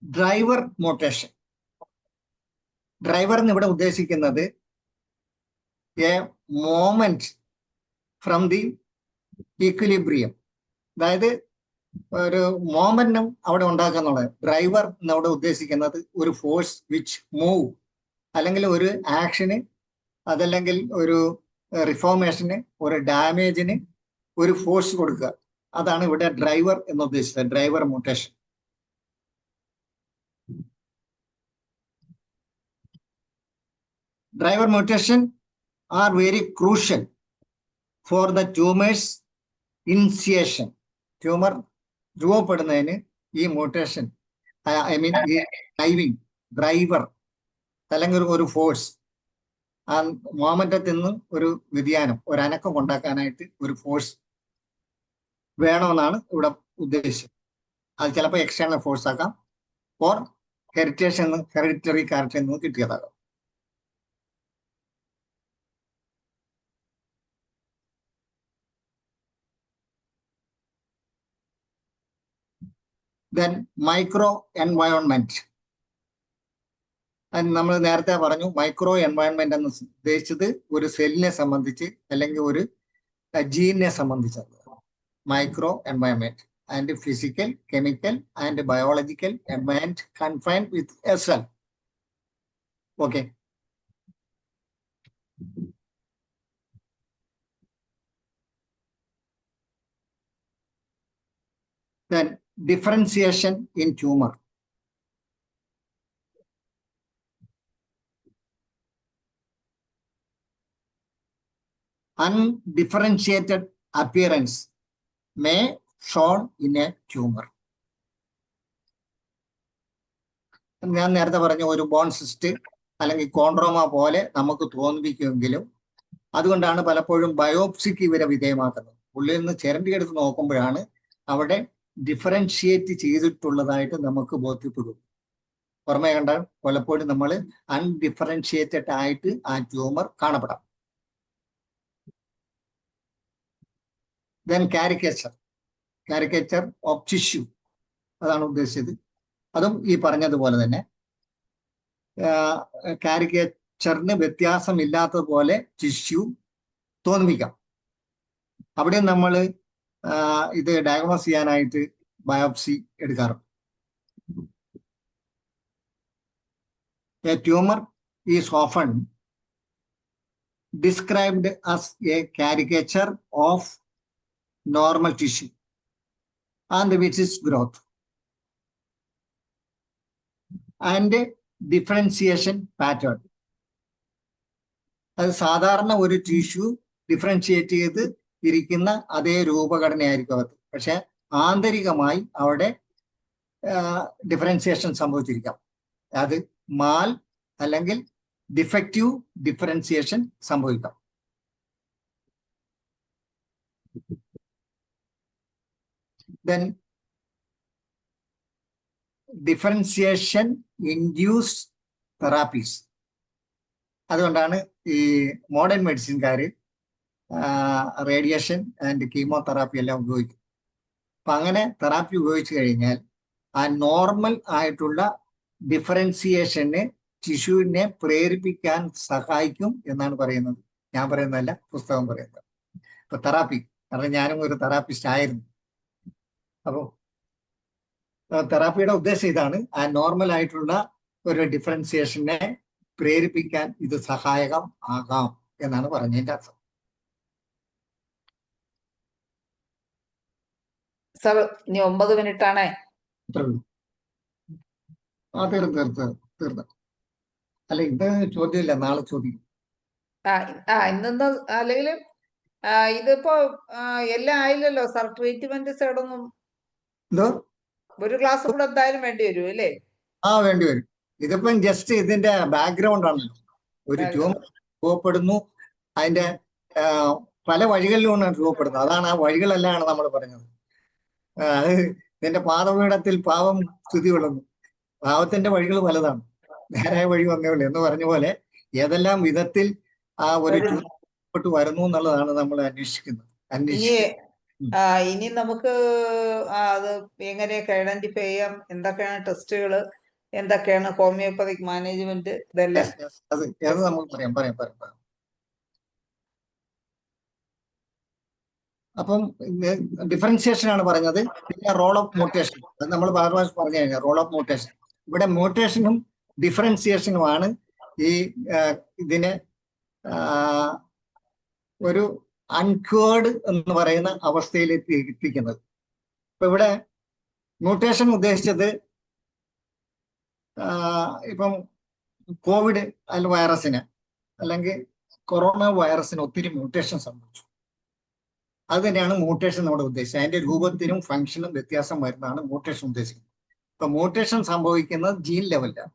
driver mutation. Driver എന്ന് ഇവിടെ ഉദ്ദേശിക്കുന്നത് a moment from the equilibrium. അതായത് ഒരു മോമെന്റം അവിടെ ഉണ്ടാക്കുന്നുള്ളത്. ഡ്രൈവർ എന്നവിടെ ഉദ്ദേശിക്കുന്നത് ഒരു ഫോഴ്സ് വിച്ച് മൂവ്, അല്ലെങ്കിൽ ഒരു ആക്ഷന്, അതല്ലെങ്കിൽ ഒരു റിഫോർമേഷന്, ഒരു ഡാമേജിന് ഒരു ഫോഴ്സ് കൊടുക്കുക. അതാണ് ഇവിടെ ഡ്രൈവർ എന്ന് ഉദ്ദേശിച്ചത്, driver mutation. Driver mutation are very crucial for the tumor's initiation. Tumor രൂപപ്പെടുന്നതിന് ഈ മ്യൂട്ടേഷൻ, ഐ മീൻ ഈ ഡ്രൈവർ അല്ലെങ്കിൽ ഒരു ഫോഴ്സ്, ആ മൊമെന്റത്തിൽ നിന്ന് ഒരു വ്യതിയാനം, ഒരു അനക്കം ഉണ്ടാക്കാനായിട്ട് ഒരു ഫോഴ്സ് വേണമെന്നാണ് ഇവിടെ ഉദ്ദേശിച്ചത്. അത് ചിലപ്പോൾ എക്സ്റ്റേണൽ ഫോഴ്സ് ആക്കാം, ഓർ ഹെറിറ്ററി ക്യാരക്ടറിൽ നിന്ന് കിട്ടിയതാകാം. Then micro environment. നമ്മൾ നേരത്തെ പറഞ്ഞു, മൈക്രോ എൻവയോൺമെന്റ് എന്ന് ഉദ്ദേശിച്ചത് ഒരു സെല്ലിനെ സംബന്ധിച്ച് അല്ലെങ്കിൽ ഒരു ജീനിനെ സംബന്ധിച്ചത്. Micro environment and physical, chemical and biological environment confined with a cell. Okay. Then differentiation in tumor. Undifferentiated appearance may shown in a tumor. ഞാൻ നേരത്തെ പറഞ്ഞ ഒരു ബോൺ സിസ്റ്റ് അല്ലെങ്കിൽ കോൺട്രോമ പോലെ നമുക്ക് തോന്നിപ്പിക്കുമെങ്കിലും അതുകൊണ്ടാണ് പലപ്പോഴും ബയോപ്സിക്ക് ഇവരെ വിധേയമാക്കുന്നത്. ഉള്ളിൽ നിന്ന് ചിരണ്ടിയെടുത്ത് നോക്കുമ്പോഴാണ് അവിടെ ഡിഫറൻഷിയേറ്റ് ചെയ്തിട്ടുള്ളതായിട്ട് നമുക്ക് ബോധ്യപ്പെടും. പുറമേ കണ്ടാൽ പലപ്പോഴും നമ്മൾ അൺഡിഫറൻഷിയേറ്റഡ് ആയിട്ട് ആ ട്യൂമർ കാണപ്പെടാം. ദെൻ കാരിക്കേച്ചർ ഓഫ് ടിഷ്യൂ, അതാണ് ഉദ്ദേശിച്ചത്. അതും ഈ പറഞ്ഞതുപോലെ തന്നെ കാരിക്കേച്ചറിന് വ്യത്യാസമില്ലാത്തതുപോലെ ടിഷ്യൂ തോന്നിപ്പിക്കാം. അവിടെ നമ്മൾ ഇത് ഡയഗ്നോസ് ചെയ്യാനായിട്ട് ബയോപ്സി എടുക്കാറുണ്ട്. A tumor is often described as a caricature of normal tissue and which is growth and differentiation pattern. അത് സാധാരണ ഒരു ടിഷ്യൂ ഡിഫറൻഷിയേറ്റ് ചെയ്ത് ഇരിക്കുന്ന അതേ രൂപഘടനയായിരിക്കും അത്. പക്ഷെ ആന്തരികമായി അവിടെ ഡിഫറൻസിയേഷൻ സംഭവിച്ചിരിക്കാം. അത് മാൽ അല്ലെങ്കിൽ ഡിഫക്റ്റീവ് ഡിഫറൻസിയേഷൻ സംഭവിക്കാം. Then differentiation induced therapies. അതുകൊണ്ടാണ് ഈ മോഡേൺ മെഡിസിൻകാര് റേഡിയേഷൻ ആൻഡ് കീമോതെറാപ്പി എല്ലാം ഉപയോഗിക്കും. അപ്പൊ അങ്ങനെ തെറാപ്പി ഉപയോഗിച്ചു കഴിഞ്ഞാൽ ആ നോർമൽ ആയിട്ടുള്ള ഡിഫറൻസിയേഷനെ ടിഷ്യൂവിനെ പ്രേരിപ്പിക്കാൻ സഹായിക്കും എന്നാണ് പറയുന്നത്. ഞാൻ പറയുന്നതല്ല, പുസ്തകം പറയുന്നത്. അപ്പൊ തെറാപ്പി, കാരണം ഞാനും ഒരു തെറാപ്പിസ്റ്റ് ആയിരുന്നു. അപ്പോൾ തെറാപ്പിയുടെ ഉദ്ദേശം ഇതാണ്, ആ നോർമൽ ആയിട്ടുള്ള ഒരു ഡിഫറൻസിയേഷനെ പ്രേരിപ്പിക്കാൻ ഇത് സഹായകം ആകാം എന്നാണ് പറഞ്ഞതിന്റെ അർത്ഥം. സർ ഇനി 9 മിനിറ്റ് ആണേ. ഇത്രേ ഉള്ളൂ. തീർന്നു. അല്ല, ഇത് ചോദ്യമില്ല, നാളെ ചോദിക്കും. ഇന്നൊന്ന് അല്ലെങ്കിലും ഇതിപ്പോ എല്ലാം ആയില്ലല്ലോ സാർ. ട്രീറ്റ്മെന്റ് സൈഡൊന്നും എന്തോ ഒരു ക്ലാസ് കൂടെ എന്തായാലും വേണ്ടി വരും അല്ലേ? വേണ്ടി വരും. ഇതിപ്പം ജസ്റ്റ് ഇതിന്റെ ബാക്ക്ഗ്രൗണ്ട് ആണല്ലോ. ഒരു ട്യൂമർ രൂപപ്പെടുന്നു, അതിന്റെ പല വഴികളിലുമാണ് രൂപപ്പെടുന്നത്. അതാണ് ആ വഴികളെല്ലാം നമ്മൾ പറഞ്ഞത്. അത് ഇതിന്റെ പാദപീഠത്തിൽ പാവം സ്ഥിതി കൊള്ളുന്നു. പാവത്തിന്റെ വഴികൾ പലതാണ്, നേരായ വഴി വന്നേ ഉള്ളൂ എന്ന് പറഞ്ഞ പോലെ ഏതെല്ലാം വിധത്തിൽ ആ ഒരു ട്യൂമർ വരുന്നു എന്നുള്ളതാണ് നമ്മൾ അന്വേഷിക്കുന്നത്. ഇനി നമുക്ക് അത് എങ്ങനെയൊക്കെ ഐഡന്റിഫൈ ചെയ്യാം, എന്തൊക്കെയാണ് ടെസ്റ്റുകൾ, എന്തൊക്കെയാണ് ഹോമിയോപ്പതിക് മാനേജ്മെന്റ്, ഇതെല്ലാം അത് നമുക്ക് പറയാം. അപ്പം ഡിഫറൻസിയേഷൻ ആണ് പറഞ്ഞത്. പിന്നെ റോൾ ഓഫ് മ്യൂട്ടേഷൻ, അത് നമ്മൾ പറഞ്ഞു കഴിഞ്ഞാൽ റോൾ ഓഫ് മ്യൂട്ടേഷൻ. ഇവിടെ മ്യൂട്ടേഷനും ഡിഫറൻസിയേഷനുമാണ് ഈ ഇതിനെ ഒരു അൺക്വേർഡ് എന്ന് പറയുന്ന അവസ്ഥയിലേക്ക് എത്തിക്കുന്നത്. ഇപ്പൊ ഇവിടെ മ്യൂട്ടേഷൻ ഉദ്ദേശിച്ചത് ഇപ്പം കോവിഡ് വൈറസിന് അല്ലെങ്കിൽ കൊറോണ വൈറസിന് ഒത്തിരി മ്യൂട്ടേഷൻ സംഭവിച്ചു. അത് തന്നെയാണ് മ്യൂട്ടേഷൻ നമ്മുടെ ഉദ്ദേശിച്ചത്. അതിന്റെ രൂപത്തിനും ഫംഗ്ഷനും വ്യത്യാസം വരുന്നതാണ് മ്യൂട്ടേഷൻ ഉദ്ദേശിക്കുന്നത്. ഇപ്പൊ മ്യൂട്ടേഷൻ സംഭവിക്കുന്നത് ജീൻ ലെവലിലാണ്,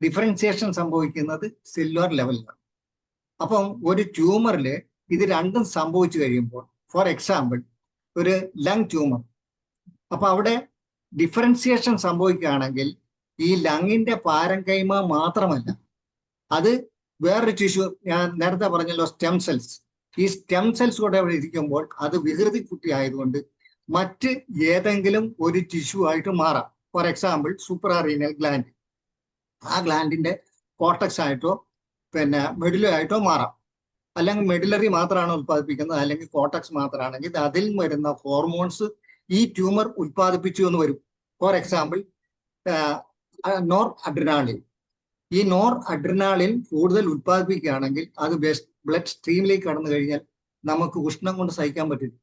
ഡിഫറൻസിയേഷൻ സംഭവിക്കുന്നത് സെല്ലുലാർ ലെവലിലാണ്. അപ്പം ഒരു ട്യൂമറിൽ ഇത് രണ്ടും സംഭവിച്ചു കഴിയുമ്പോൾ, ഫോർ എക്സാമ്പിൾ ഒരു ലങ് ട്യൂമർ, അപ്പൊ അവിടെ ഡിഫറൻസിയേഷൻ സംഭവിക്കുകയാണെങ്കിൽ ഈ ലങ്ങിന്റെ പാരങ്കൈമ മാത്രമല്ല, അത് വേറൊരു ടിഷ്യൂ, ഞാൻ നേരത്തെ പറഞ്ഞല്ലോ സ്റ്റെം സെൽസ്, ഈ സ്റ്റെം സെൽസ് കൂടെ അവിടെ ഇരിക്കുമ്പോൾ അത് വികൃതി കുട്ടി ആയതുകൊണ്ട് മറ്റ് ഏതെങ്കിലും ഒരു ടിഷ്യൂ ആയിട്ട് മാറാം. ഫോർ എക്സാമ്പിൾ സൂപ്പറാറീനൽ ഗ്ലാൻഡ്, ആ ഗ്ലാൻഡിന്റെ കോർട്ടക്സ് ആയിട്ടോ പിന്നെ മെഡുലറി ആയിട്ടോ മാറാം. അല്ലെങ്കിൽ മെഡുലറി മാത്രമാണ് ഉത്പാദിപ്പിക്കുന്നത്, അല്ലെങ്കിൽ കോർട്ടക്സ് മാത്രമാണെങ്കിൽ അതിൽ വരുന്ന ഹോർമോൺസ് ഈ ട്യൂമർ ഉത്പാദിപ്പിച്ചു എന്ന് വരും. For example nor adrenaline. ഈ നോർ അഡ്രിനാലിൻ കൂടുതൽ ഉത്പാദിപ്പിക്കുകയാണെങ്കിൽ അത് ബ്ലഡ് സ്ട്രീമിലേക്ക് കടന്നു കഴിഞ്ഞാൽ നമുക്ക് ഉഷ്ണം കൊണ്ട് സഹിക്കാൻ പറ്റില്ല,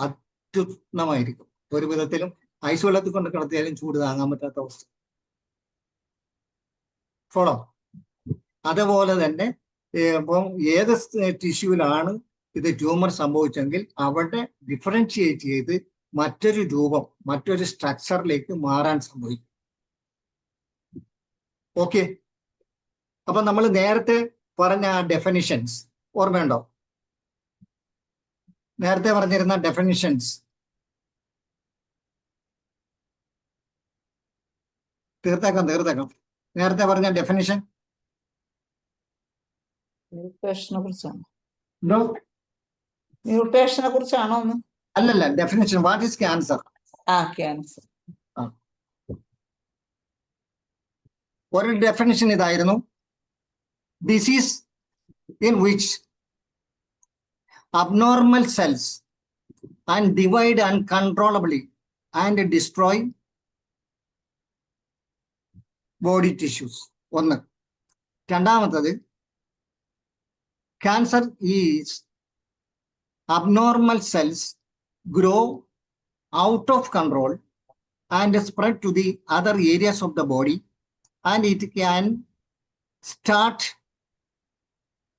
അത്യുഷ്ണമായിരിക്കും. ഒരു വിധത്തിലും ഐസ് വെള്ളത്തിൽ കൊണ്ട് കിടത്തിയാലും ചൂട് താങ്ങാൻ പറ്റാത്ത അവസ്ഥ. ഫോളോ. അതുപോലെ തന്നെ ഇപ്പം ഏത് ടിഷ്യൂവിലാണ് ഇത് ട്യൂമർ സംഭവിച്ചെങ്കിൽ അവിടെ ഡിഫറൻഷിയേറ്റ് ചെയ്ത് മറ്റൊരു രൂപം, മറ്റൊരു സ്ട്രക്ചറിലേക്ക് മാറാൻ സംഭവിക്കും. ഓക്കെ. അപ്പൊ നമ്മൾ നേരത്തെ പറഞ്ഞ ആ ഡെഫിനിഷൻസ് ഓർമ്മയുണ്ടോ? നേരത്തെ പറഞ്ഞിരുന്ന ഡെഫിനിഷൻസ് തീർത്തേക്കാം. നേരത്തെ പറഞ്ഞ ഡെഫിനിഷൻ മ്യൂട്ടേഷനെ കുറിച്ചാണോ? അല്ലല്ല, definition. What is cancer? Cancer ഒരു ഡെഫിനിഷൻ ഇതായിരുന്നു: disease in which abnormal cells and divide uncontrollably and destroy body tissues. ഒന്ന്. രണ്ടാമത്തത്, cancer is abnormal cells grow out of control and spread to the other areas of the body, and it can start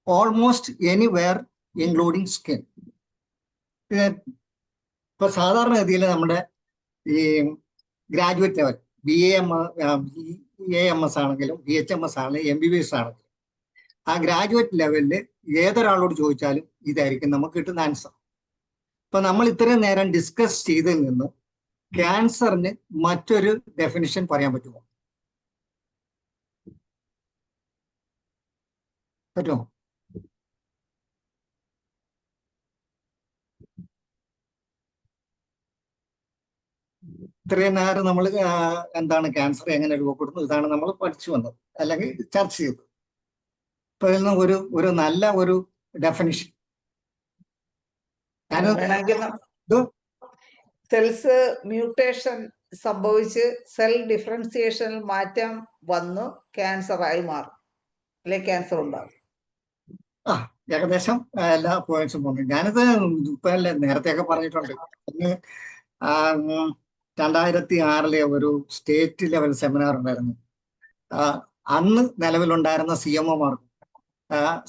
almost anywhere including skin. ഇപ്പൊ സാധാരണഗതിയിൽ നമ്മുടെ ഈ ഗ്രാജുവേറ്റ് ലെവൽ BAMS ആണെങ്കിലും BHMS ആണെങ്കിലും MBBS ആണെങ്കിലും ആ ഗ്രാജുവേറ്റ് ലെവലിൽ ഏതൊരാളോട് ചോദിച്ചാലും ഇതായിരിക്കും നമുക്ക് കിട്ടുന്ന ആൻസർ. ഇപ്പൊ നമ്മൾ ഇത്രയും നേരം ഡിസ്കസ് ചെയ്തതിൽ നിന്ന് ക്യാൻസറിന് മറ്റൊരു ഡെഫിനിഷൻ പറയാൻ പറ്റുമോ? ഇത്രയും നേരം നമ്മൾ എന്താണ് ക്യാൻസർ എങ്ങനെ രൂപപ്പെടുന്നു, ഇതാണ് നമ്മൾ പഠിച്ചു വന്നത് അല്ലെങ്കിൽ ചർച്ച ചെയ്തത്. ഇപ്പൊ ഇതിൽ നിന്ന് ഒരു നല്ല ഒരു ഡെഫിനിഷൻ സെൽസ് മ്യൂട്ടേഷൻ സംഭവിച്ച് സെൽ ഡിഫറൻസിയേഷനിൽ മാറ്റം വന്നു ക്യാൻസർ ആയി മാറും, അല്ലെ ക്യാൻസർ ഉണ്ടാകും. ഏകദേശം എല്ലാ പോയിന്റ്സും പറഞ്ഞു. ഞാനിത് ഇപ്പൊ നേരത്തെയൊക്കെ പറഞ്ഞിട്ടുണ്ട്. 2006 ഒരു സ്റ്റേറ്റ് ലെവൽ സെമിനാർ ഉണ്ടായിരുന്നു. അന്ന് നിലവിലുണ്ടായിരുന്ന CMOമാർക്കും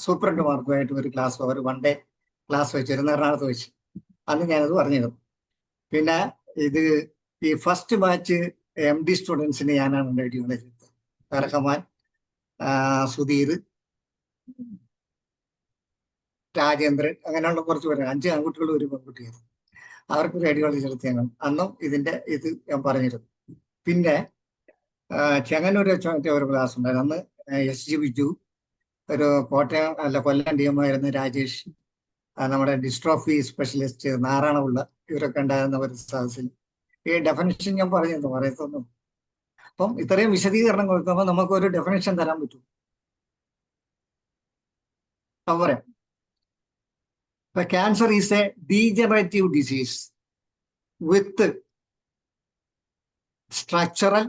സൂപ്രണ്ടുമാർക്കുമായിട്ട് ഒരു ക്ലാസ്, ഒരു 1 ഡേ ക്ലാസ് വെച്ചിരുന്നു എറണാകുളത്ത് വെച്ച്. അന്ന് ഞാനത് പറഞ്ഞിരുന്നു. പിന്നെ ഇത് ഈ ഫസ്റ്റ് ബാച്ച് MD സ്റ്റുഡൻസിന് ഞാനാണ് റെഡി റഹ്മാൻ, സുധീർ, രാജേന്ദ്രൻ, അങ്ങനെയുള്ള കുറച്ച് പേര്, 5 ആൺകുട്ടികളും 1 പെൺകുട്ടിയായിരുന്നു. അവർക്ക് റേഡിയോളജി ചെലുത്തിയാണ് അന്നും ഇത് ഞാൻ പറഞ്ഞിരുന്നു. പിന്നെ ചെങ്ങന്നൂർ വെച്ച് ഒരു ക്ലാസ് ഉണ്ടായിരുന്നു. അന്ന് SG ബിജു, ഒരു കൊല്ലം DM ആയിരുന്ന രാജേഷ്, നമ്മുടെ ഡിസ്ട്രോഫി സ്പെഷ്യലിസ്റ്റ് നാരായണപിള്ള, ഇവരൊക്കെ ഉണ്ടായിരുന്ന ഒരു സദസ്സിൽ ഈ ഡെഫിനിഷൻ ഞാൻ പറയത്തൊന്നും. അപ്പം ഇത്രയും വിശദീകരണം കൊടുക്കുമ്പോൾ നമുക്കൊരു ഡെഫിനിഷൻ തരാൻ പറ്റും. പറയാം. Cancer is a degenerative disease with structural,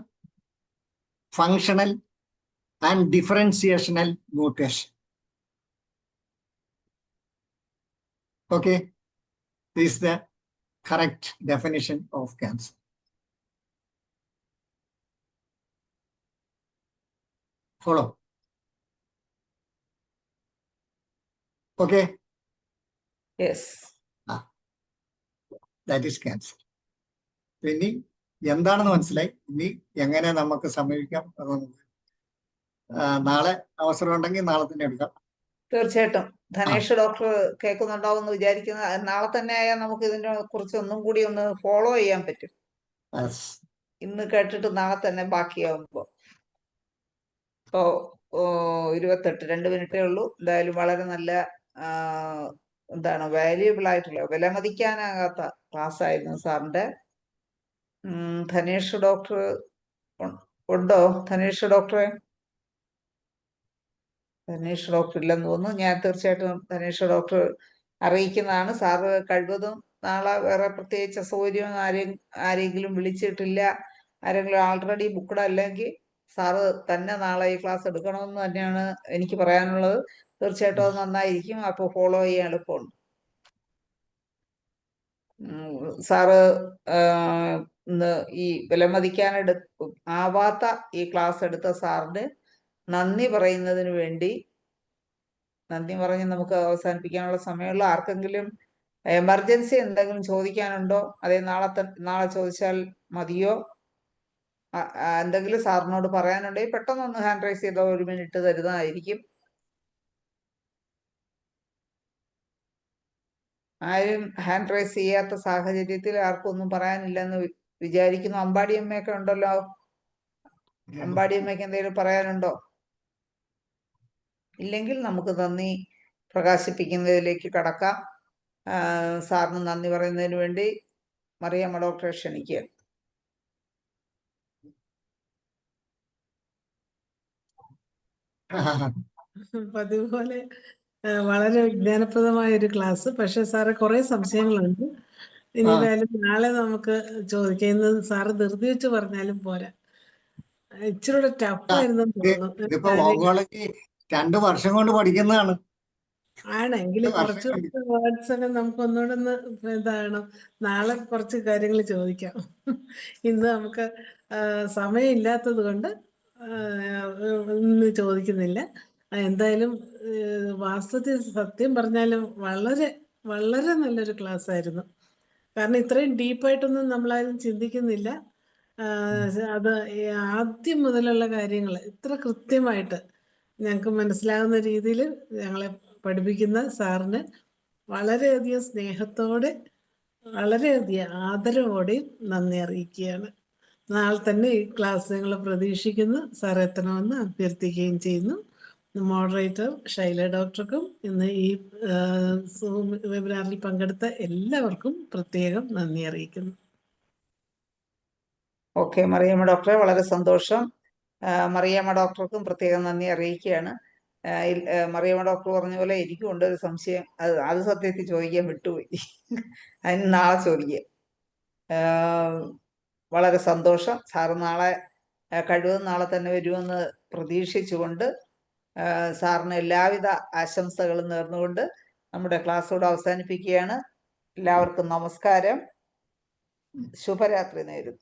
functional, and differentiational mutation. Okay, this is the correct definition of cancer. Follow. Okay. Yes. That is cancer. ഇനി എന്താണെന്ന് മനസ്സിലായി. ഇനി എങ്ങനെ നമുക്ക് സമീപിക്കാം, നാളെ അവസരം ഉണ്ടെങ്കിൽ നാളെ തന്നെ എടുക്കാം. തീർച്ചയായിട്ടും ധനേഷ് ഡോക്ടർ കേൾക്കുന്നുണ്ടാവും എന്ന് വിചാരിക്കുന്നത്. നാളെ തന്നെ ആയാൽ നമുക്ക് ഇതിനെ കുറിച്ച് ഒന്നും കൂടി ഒന്ന് ഫോളോ ചെയ്യാൻ പറ്റും. ഇന്ന് കേട്ടിട്ട് നാളെ തന്നെ ബാക്കിയാവുമ്പോ. ഇപ്പോ 28, 2 മിനിറ്റേ ഉള്ളൂ. എന്തായാലും വളരെ നല്ല വാല്യുബിൾ ആയിട്ടുള്ള, വിലമതിക്കാനാകാത്ത ക്ലാസ് ആയിരുന്നു സാറിന്റെ. ധനേഷ് ഡോക്ടർ ഉണ്ടോ? ധനേഷ് ഡോക്ടറെ? ധനേഷ് ഡോക്ടർ ഇല്ലെന്ന് തോന്നുന്നു. ഞാൻ തീർച്ചയായിട്ടും ധനേഷ് ഡോക്ടർ അറിയിക്കുന്നതാണ്. സാറ് കഴിവതും നാളെ വേറെ പ്രത്യേകിച്ച് അസൗകര്യം ആരെങ്കിലും വിളിച്ചിട്ടില്ല, ആരെങ്കിലും ആൾറെഡി ബുക്ക്ഡ് അല്ലെങ്കിൽ സാറ് തന്നെ നാളെ ഈ ക്ലാസ് എടുക്കണമെന്ന് തന്നെയാണ് എനിക്ക് പറയാനുള്ളത്. തീർച്ചയായിട്ടും അത് നന്നായിരിക്കും. അപ്പോൾ ഫോളോ ചെയ്യാൻ എളുപ്പമുണ്ട്. സാറ് ഇന്ന് ഈ ആവാത്ത ഈ ക്ലാസ് എടുത്ത സാറിന് നന്ദി പറയുന്നതിന് വേണ്ടി, നന്ദി പറഞ്ഞ് നമുക്ക് അവസാനിപ്പിക്കാനുള്ള സമയമുള്ള. ആർക്കെങ്കിലും എമർജൻസി എന്തെങ്കിലും ചോദിക്കാനുണ്ടോ? അതേ നാളെ ചോദിച്ചാൽ മതിയോ? എന്തെങ്കിലും സാറിനോട് പറയാനുണ്ടെങ്കിൽ പെട്ടെന്നൊന്ന് ഹാൻഡ് റൈസ് ചെയ്തോ, 1 മിനിറ്റ് തരുന്നതായിരിക്കും. ആരും ഹാൻഡ് റൈസ് ചെയ്യാത്ത സാഹചര്യത്തിൽ ആർക്കും ഒന്നും പറയാനില്ലെന്ന് വിചാരിക്കുന്നു. അമ്പാടിയമ്മയൊക്കെ ഉണ്ടല്ലോ. അമ്പാടിയമ്മയ്ക്ക് എന്തെങ്കിലും പറയാനുണ്ടോ? ഇല്ലെങ്കിൽ നമുക്ക് നന്ദി പ്രകാശിപ്പിക്കുന്നതിലേക്ക് കടക്കാം. സാറിന് നന്ദി പറയുന്നതിന് വേണ്ടി മറിയമ്മ ഡോക്ടറെ ക്ഷണിക്കുക. പതിവ് പോലെ വളരെ വിജ്ഞാനപ്രദമായ ഒരു ക്ലാസ്. പക്ഷെ സാറ് കുറെ സംശയങ്ങളുണ്ട്. ഇനി എന്തായാലും നാളെ നമുക്ക് ചോദിക്കുന്നത്. സാറ് ധൃതി വെച്ച് പറഞ്ഞാലും പോരാ, ഇച്ചിരി ടഫായിരുന്നു തോന്നുന്നു. 2 വർഷം കൊണ്ട് പഠിക്കുന്നതാണ്. ആണെങ്കിലും കുറച്ച് വേർഡ്സ് ഒക്കെ നമുക്ക് ഒന്നുകൂടെ നാളെ കുറച്ച് കാര്യങ്ങൾ ചോദിക്കാം. ഇന്ന് നമുക്ക് സമയമില്ലാത്തത് കൊണ്ട് ഇന്ന് ചോദിക്കുന്നില്ല. എന്തായാലും വാസ്തവത്തിൽ സത്യം പറഞ്ഞാലും വളരെ വളരെ നല്ലൊരു ക്ലാസ് ആയിരുന്നു. കാരണം ഇത്രയും ഡീപ്പായിട്ടൊന്നും നമ്മളാരും ചിന്തിക്കുന്നില്ല. അത് ആദ്യം മുതലുള്ള കാര്യങ്ങൾ ഇത്ര കൃത്യമായിട്ട് ഞങ്ങൾക്ക് മനസ്സിലാകുന്ന രീതിയിൽ ഞങ്ങളെ പഠിപ്പിക്കുന്ന സാറിന് വളരെയധികം സ്നേഹത്തോടെ, വളരെയധികം ആദരവോടെയും നന്ദി അറിയിക്കുകയാണ്. നാളെ തന്നെ ഈ ക്ലാസ് ഞങ്ങൾ പ്രതീക്ഷിക്കുന്നു. സാർ എത്തണമെന്ന് അഭ്യർത്ഥിക്കുകയും ചെയ്യുന്നു. മോഡറേറ്റർ ഷൈല ഡോക്ടർക്കും ഇന്ന് ഈ വെബിനാറിൽ പങ്കെടുത്ത എല്ലാവർക്കും പ്രത്യേകം നന്ദി അറിയിക്കുന്നു. ഓക്കെ മറിയമ്മ ഡോക്ടറെ, വളരെ സന്തോഷം. മറിയമ്മ ഡോക്ടർക്കും പ്രത്യേകം നന്ദി അറിയിക്കുകയാണ്. മറിയമ്മ ഡോക്ടർ പറഞ്ഞ പോലെ എനിക്കും ഉണ്ട് ഒരു സംശയം. അത് സത്യത്തിൽ ചോദിക്കാൻ വിട്ടുപോയി. അതിന് നാളെ ചോദിക്കുക. വളരെ സന്തോഷം. സാറ് നാളെ കഴിവതും നാളെ തന്നെ വരുമെന്ന് പ്രതീക്ഷിച്ചുകൊണ്ട് സാറിന് എല്ലാവിധ ആശംസകളും നേർന്നുകൊണ്ട് നമ്മുടെ ക്ലാസ്സോട് അവസാനിപ്പിക്കുകയാണ്. എല്ലാവർക്കും നമസ്കാരം. ശുഭരാത്രി നേരുന്നു.